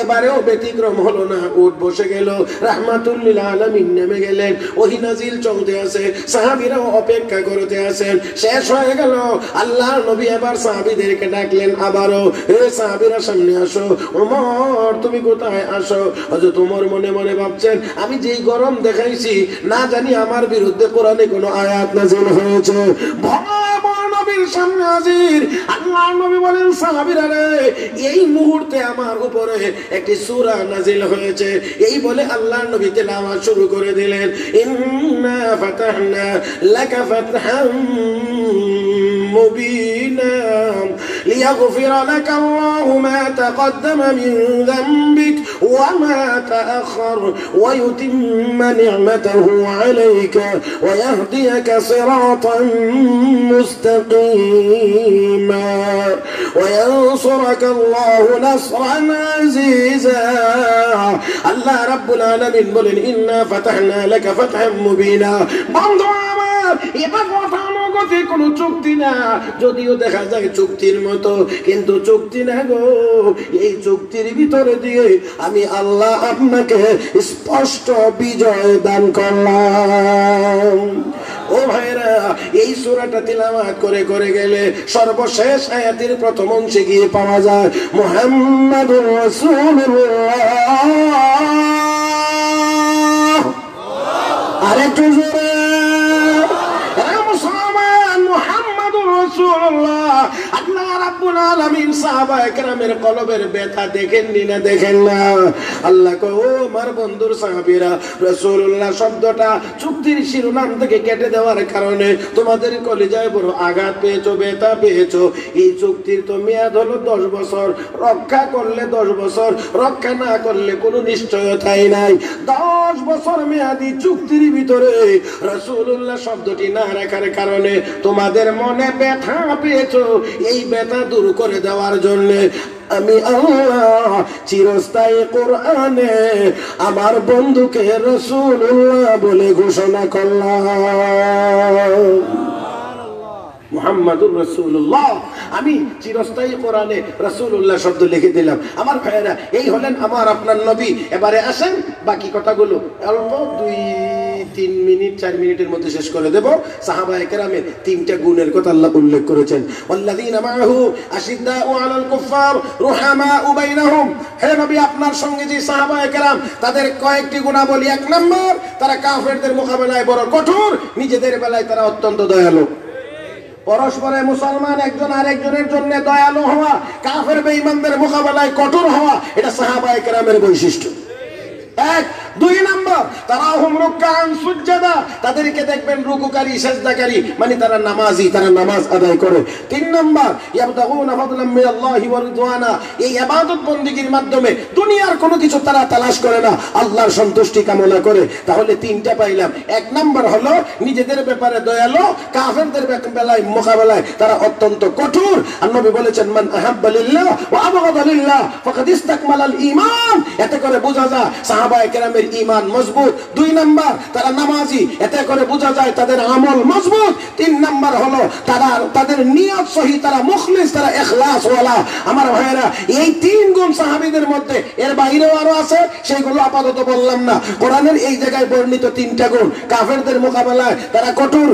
[SPEAKER 1] এবারেও ব্যতিক্রম হলো না, উট বসে গেল। রাহমাতুল লিল আলামিন নেমে গেলেন। ওহী নাজিল চলতে আছে, সাহাবীরাও অপেক্ষা করতে আছেন। শেষ হয়ে গেল। আল্লাহর নবী এবার সাহাবীদেরকে ডাকলেন আবারও, হে সাহাবীরা সামনে আসো। ওমর তুমি কোথায়? আসো। হযরত ওমর মনে মনে ভাবছেন, আমি যেই গরম দেখাইছি, না জানি আমার বিরুদ্ধে কোরআনে কোনো আয়াত নাযিল হয়েছে। ভয়াবহ নবীর সামনে হাজির। আল্লাহর নবী বলেন, সাহাবীরা রে, এই মুহূর্তে আমার উপরে একটি সূরা নাযিল হয়েছে। এই বলে আল্লাহর নবী তেলাওয়াত শুরু করে দিলেন, ইন্না ফাতাহনা লাকা ফাতহাম মুবিনা লিয়াগফির লাকা আল্লাহু মা তাকদ্দামা মিন যামবিক ওয়া মা তাআখার ওয়া ইউতিম্মা নি'মাতাহু আলাইকা ওয়া ইয়াহদিয়াকা সিরাতান মুস্তাকিমা ওয়া ইয়ানসুরাকা আল্লাহু নাসরান আজিজা। আল্লাহ রাব্বুল আলামিন বলেন, ইন্না ফাতাহনা লাকা ফাতহাম মুবিনা। বন্ধু আমার, এটা গতানুগতিক কোনো চুক্তি না, যদিও দেখা যায় চুক্তির মতো, কিন্তু চুক্তি না গো। এই চুক্তির ভিতরে দিয়ে আমি আল্লাহ আপনাকে স্পষ্ট বিজয় দান করলাম। ও ভাইরা, এই সূরাটা তিলাওয়াত করে করে গেলে সর্বশেষ আয়াতের প্রথম অংশে গিয়ে পাওয়া যায় মুহাম্মাদুর রাসূলুল্লাহ। আরেকটু জোরে, মুসলমান, মুহাম্মাদুর রাসূলুল্লাহ। আল্লাহ রাব্বুল আলামিন সাহাবায়ে কেরামের কলবের ব্যথা দেখেননি না? দেখেন না? আল্লাহ কো, ও আমার বন্ধুর সাহাবীরা, রাসূলুল্লাহ শব্দটা চুক্তির শিরোনাম থেকে কেটে দেওয়ার কারণে তোমাদের কলিজায় বড় আঘাত পেয়েছো, ব্যথা পেয়েছো। এই চুক্তির তো মেয়াদ হলো 10 বছর। রক্ষা করলে 10 বছর, রক্ষা না করলে কোনো নিশ্চয়তাই নাই। 10 বছর মেয়াদি চুক্তির ভিতরে রাসূলুল্লাহ শব্দটি না রাখার কারণে তোমাদের মনে ব্যথা পেয়েছো। এই ব্যথা দূর করে দেওয়ার জন্য আমি আল্লাহ চিরস্থায়ী কোরআনে আমার বন্ধুকে রাসূলুল্লাহ বলে ঘোষণা করলাম। মুহাম্মাদুর রাসূলুল্লাহ, আমি চিরস্থায়ী কোরআনে রাসূলুল্লাহ শব্দ লিখে দিলাম। আমার ভাইয়েরা, এই হলেন আমার আপনার নবী। এবারে আসেন বাকি কথাগুলো অল্প 2-3 মিনিট 4 মিনিটের মধ্যে শেষ করে দেব। সাহাবায়ে কেরামের 3টা গুণের কথা আল্লাহ উল্লেখ করেছেন। ওয়াল্লাযীনা মাআহু আশিদ্দাউ আলাল কুফফার রুহামাউ বাইনাহুম। হে নবী, আপনার সঙ্গে যে সাহাবায়ে কেরাম, তাদের কয়েকটি গুণাবলী। 1 নম্বর, তারা কাফেরদের মোকাবেলায় বড় কঠোর, নিজেদের বেলায় তারা অত্যন্ত দয়ালু। পরস্পরে মুসলমান একজন আরেকজনের জন্য দয়ালু হওয়া, কাফের বেঈমানদের মোকাবেলায় কঠোর হওয়া, এটা সাহাবায়ে কেরামের বৈশিষ্ট্য। 1। 2 নম্বর, তারাহুম রুকআন সুজদা, তাদেরকে দেখবেন রুকুকারী, সিজদাকারী, মানে তারা নামাজি, তারা নামাজ আদায় করে। 3 নম্বর, ইয়াবতাগুনা ফাদলাম মিনাল্লাহি ওয়া রিদওয়ানা, এই ইবাদত বندگির মাধ্যমে দুনিয়ার কোনো কিছু তারা তালাশ করে না, আল্লাহর সন্তুষ্টি কামনা করে। তাহলে 3টা পাইলাম। 1 নম্বর হলো নিজেদের ব্যাপারে দয়ালু, কাফেরদের বেলায় মোকাবেলায় তারা অত্যন্ত কঠোর। আর নবী বলেছেন, মান আহাব্বা লিল্লাহ ওয়া আবগাদা লিল্লাহ ফাকাদ ইসতাকমালাল ঈমান। এতে করে বোঝা যায় সাহাবায়ে কেরামের ঈমান মজবুত। 2 নাম্বার, তারা নামাজি, এতে করে বোঝা যায় তাদের আমল মজবুত। 3 নাম্বার হলো তাদের নিয়ত সহি, তারা মুখলিস, তারা ইখলাস ওয়ালা। আমার ভাইয়েরা, এই 3 গুণ সাহাবীদের মধ্যে, এর বাইরেও আরো আছে, সেগুলো আপাতত বললাম না। কোরআনের এই জায়গায় বর্ণিত 3টা গুণ। কাফেরদের মোকাবেলায় তারা কঠোর,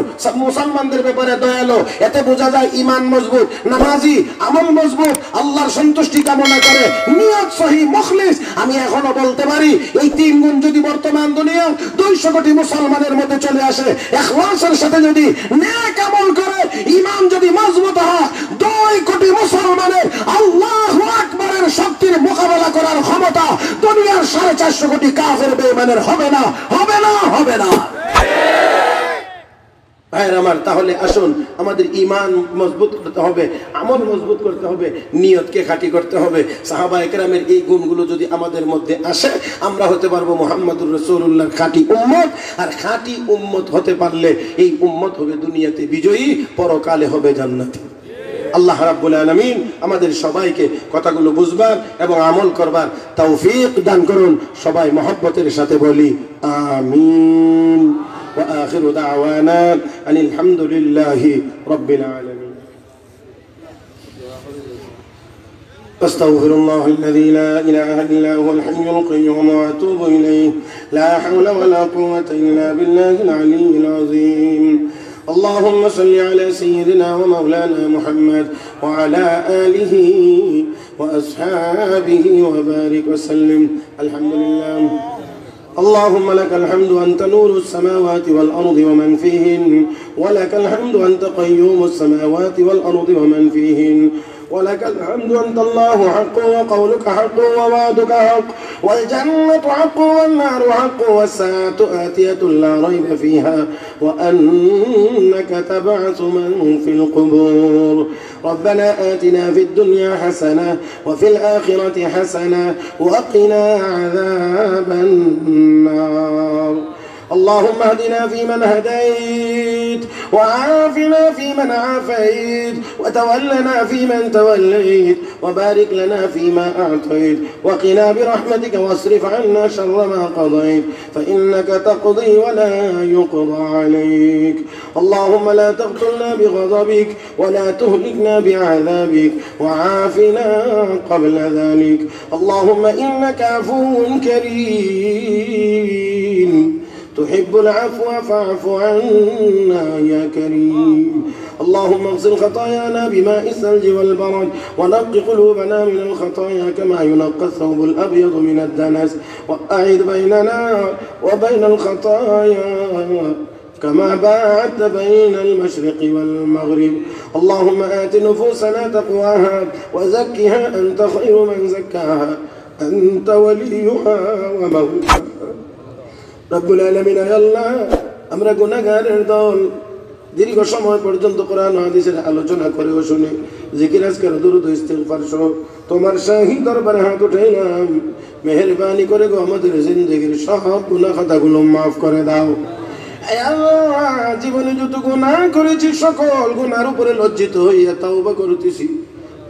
[SPEAKER 1] মুসলমানদের ব্যাপারে দয়ালু, এতে বোঝা যায় ঈমান মজবুত। নামাজি, আমল মজবুত, আল্লাহর সন্তুষ্টি কামনা করে, নিয়ত সহি, মুখলিস। আমি এখনো বলতে পারি, এই 3 গুণ যদি বর্তমান দুনিয়া 200 কোটি মুসলমানের মধ্যে চলে আসে, ইখলাসের সাথে যদি নেক আমল করে, ঈমান যদি মজবুত হয়, 2 কোটি মুসলমানের আল্লাহু আকবারের শক্তির মোকাবেলা করার ক্ষমতা দুনিয়ার 450 কোটি কাফের বেঈমানের হবে না, হবে না, হবে না। ভাইয়ের আমার, তাহলে আসুন আমাদের ঈমান মজবুত করতে হবে, আমল মজবুত করতে হবে, নিয়তকে খাঁটি করতে হবে। সাহাবায়ে কেরামের এই গুণগুলো যদি আমাদের মধ্যে আসে, আমরা হতে পারবো মুহাম্মদুর রাসূলুল্লাহর খাঁটি উম্মত। আর খাঁটি উম্মত হতে পারলে এই উম্মত হবে দুনিয়াতে বিজয়ী, পরকালে হবে জান্নাতি। আল্লাহ রাব্বুল আলামিন আমাদের সবাইকে কথাগুলো বুঝবার এবং আমল করবার তৌফিক দান করুন। সবাই মহব্বতের সাথে বলি আমিন। ওয়া আখিরু দাওয়ানা আনিল হামদুলিল্লাহি রাব্বিল আলামিন। আস্তাগফিরুল্লাহ الذي لا إله إلا هو الحي القيوم وأتوب إليه لا حول ولا قوة إلا بالله العلي العظيم. اللهم صل على سيدنا ومولانا محمد وعلى آله وأصحابه وبارك وسلم. الحمد لله. اللهم لك الحمد أنت نور السماوات والأرض ومن فيهن، ولك الحمد أنت قيوم السماوات والأرض ومن فيهن، ولك الحمد أنت الله حق وقولك حق ووعدك حق والجنة حق والنار حق والساعة آتية لا ريب فيها وأنك تبعث من في القبور. ربنا آتنا في الدنيا حسنة وفي الآخرة حسنة وقنا عذاب النار. اللهم اهدنا فيمن هديت وعافنا فيمن عافيت وتولنا فيمن توليت وبارك لنا فيما أعطيت وقنا برحمتك واصرف عنا شر ما قضيت فإنك تقضي ولا يقضى عليك. اللهم لا تقتلنا بغضبك ولا تهلكنا بعذابك وعافنا قبل ذلك. اللهم إنك عفو كريم تحب العفو فاعف عنا يا كريم. اللهم اغسل خطايانا بماء الثلج والبرد ونق قلوبنا من الخطايا كما ينقى الثوب الأبيض من الدنس وأعد بيننا وبين الخطايا كما باعدت بين المشرق والمغرب. اللهم آت نفوسنا تقواها وزكها أنت خير من زكاها أنت وليها ومولاها. রব্বুল আলামিন, আল্লাহ আমরা গুনাহগারের দল, দীর্ঘ সময় পর্যন্ত কোরআন হাদিসের আলোচনা করেও শুনে জিকির আজকার দুরূদ ইস্তিগফার সহ তোমার শাহী দরবারে হাত উঠাইলাম। মেহেরবানি করে গো আমাদের জিন্দেগির সব গুনাহ খাতাগুলো মাফ করে দাও। হে আল্লাহ, জীবনে যত গুনাহ করেছি সকল গুনার উপরে লজ্জিত হইয়া তাওবা করতেছি।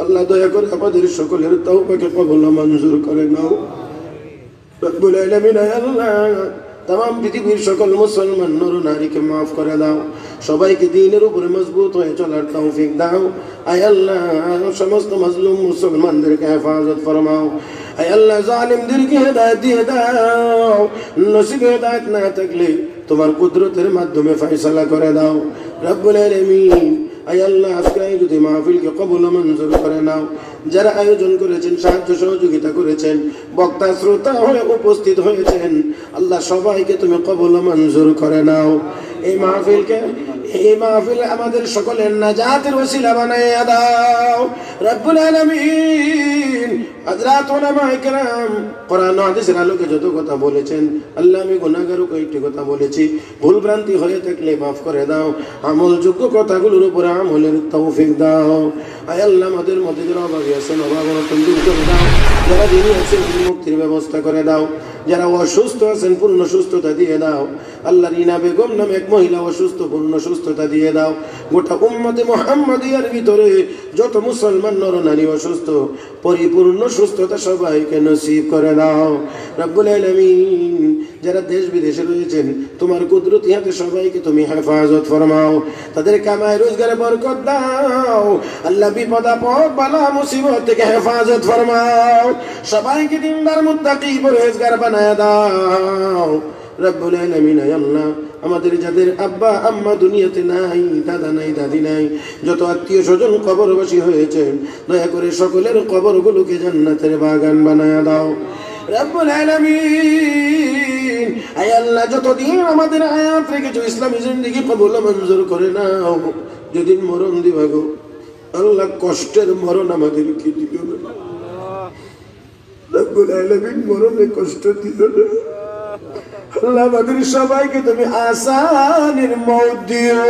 [SPEAKER 1] আল্লাহ দয়া করে আমাদের সকলের তাওবাকে কবুল মঞ্জুর করে নাও। রব্বুল আলামিন, আল্লাহ तमाम পৃথিবীর সকল মুসলমান নর নারীকে মাফ করে দাও। সবাইকে দ্বীনের উপরে মজবুত হয়ে চলার তৌফিক দাও। আয় আল্লাহ, সমস্ত মাজলুম মুসলমানদেরকে হেফাজত ফরমাও। আয় আল্লাহ, জালিমদেরকে হেদায়েত দিয়ে দাও। নসিবে হেদায়েত না থাকলে তোমার কুদরতের মাধ্যমে ফয়সালা করে দাও। রব্বুল আলামিন, আয় আল্লাহ, আজকে যদি মাহফিলকে কবুল মঞ্জুর করে নাও। যারা আয়োজন করেছেন, সাহায্য সহযোগিতা করেছেন, বক্তা শ্রোতা হয়ে উপস্থিত হয়েছেন, আল্লাহ সবাইকে তুমি কবুল মঞ্জুর করে নাও। এই মাহফিল আমাদের সকলের নাজাতের ওসিলা বানাইয়া দাও। রব্বুল আলামিন, হযরত উলামায়ে কেরাম কোরআন হাদিসের আলোকে যত কথা বলেছেন, আল্লাহ আমি গুনাহগার কয়েকটি কথা বলেছি, ভুল ভ্রান্তি হয়ে থাকলে মাফ করে দাও। আমলযোগ্য কথাগুলোর উপরে আমলের তৌফিক দাও। আয় আল্লাহ, আমাদের মধ্যে যারা অভাবী আছেন অভাব অনটন দূর করে দাও। যারা ঋণী আছেন মুক্তির ব্যবস্থা করে দাও। যারা অসুস্থ আছেন পূর্ণ সুস্থতা দিয়ে দাও। আল্লাহ, রিনা বেগম নামে এক মহিলা অসুস্থ, পূর্ণ সুস্থতা দিয়ে দাও। গোটা উম্মতে মুহাম্মাদিয়ার ভিতরে যত মুসলমান নর নারী অসুস্থ, পরিপূর্ণ সুস্থতা সবাইকে নসিব করে দাও। রব্বুল আলামিন, যারা দেশ বিদেশে রয়েছেন তোমার কুদরতি হাতে সবাইকে তুমি হেফাজত ফরমাও। তাদের কামাই রোজগারে বরকত দাও। আল্লাহ, বিপদ আপদ বালা মুসিবত থেকে হেফাজত ফরমাও। সবাইকে দিনদার মুত্তাকি পরহেজগার বানায় দাও। রব্বুল আলামিন, আল্লাহ আমাদের যাদের আব্বা আম্মা দুনিয়াতে নাই, দাদা নাই, দাদি নাই, যত আত্মীয় স্বজন কবরবাসী হয়েছেন, দয়া করে সকলের কবরগুলোকে জান্নাতের বাগান বানায় দাও। রব্বুল আলামিন, আয় আল্লাহ, যতদিন আমাদের হায়াত রেখেছো ইসলামী জিন্দেগি কবুল মঞ্জুর করে নাও। যেদিন মরণ দিবা গো আল্লাহ, কষ্টের মরণ আমাদেরকে দিও না। রব্বুল আলামিন, মরণে কষ্ট দিও না। আল্লাহ আমাদের সবাইকে তুমি আসানের মওত দিও।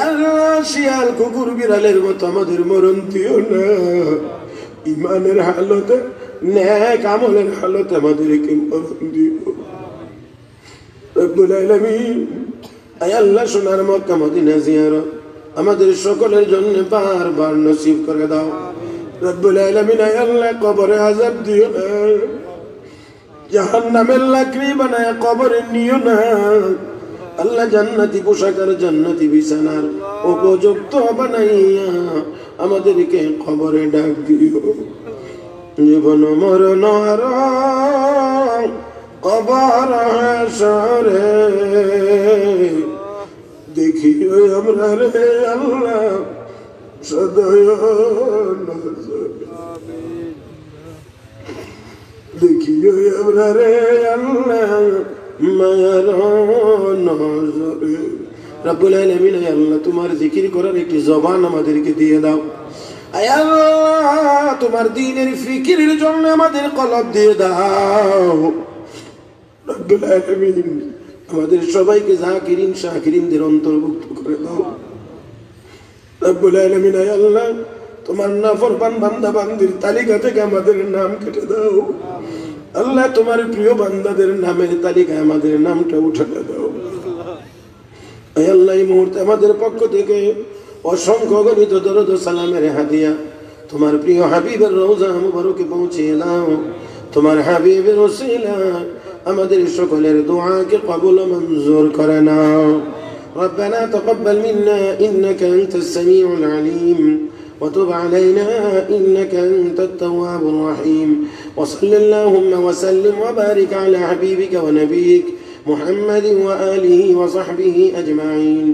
[SPEAKER 1] আল্লাহ শিয়াল কুকুর বিড়ালের মতো আমাদের মরণ দিও না। ইমানের হালতে নেক আমলের হালতে আমাদেরকে মরণ দিও রব্বুল আলামিন। আয় আল্লাহ সোনার মক্কা মদিনা জিয়ারত আমাদের সকলের জন্য বারবার নসিব করে দাও রব্বুল আলামিন। আয় আল্লাহ কবরে আযাব দিও না, জাহান্নামের লাকড়ি বানায় কবরে নিও না। আল্লাহ জান্নাতি পোশাক আর জান্নাতি বিছানার উপযুক্ত বানাইয়া আমাদেরকে কবরে ডাক দিও। জীবন মরণ আর কবর হাসরে দেখিও আমরা রে আল্লাহ সদয় দেখিও আমরা রে আল্লাহ মায়ার নজরে। রব্বুল আলামিন আয় আল্লাহ তোমার জিকির করার একটি জবান আমাদেরকে দিয়ে দাও। আয় আল্লাহ তোমার দ্বীনের ফিকিরের জন্য আমাদের কলব দিয়ে দাও রব্বুল আলামিন। আমাদের সবাইকে জাকিরিন শাকিরিনদের অন্তর্ভুক্ত করে দাও রব্বুল আলামিন। আয় আল্লাহ তোমার নাফরমান বান্দা বান্দির তালিকা থেকে আমাদের নাম কেটে দাও আল্লাহ। তোমার প্রিয় বান্দাদের নামের তালিকায় আমাদের নামটা উঠে দাও। আয় আল্লাহ এই মুহূর্তে আমাদের পক্ষ থেকে অসংখ্য গণিত দরুদ ও সালামের হাদিয়া তোমার প্রিয় হাবিবের রওজা মুবারকে পৌঁছে দাও। তোমার হাবিবের ওসিলা আমাদের সকলের দোয়াকে কবুল মঞ্জুর করে নাও। ربنا تقبل منا إنك أنت السميع العليم وتب علينا إنك أنت التواب الرحيم وصل اللهم وسلم وبارك على حبيبك ونبيك محمد وآله وصحبه أجمعين.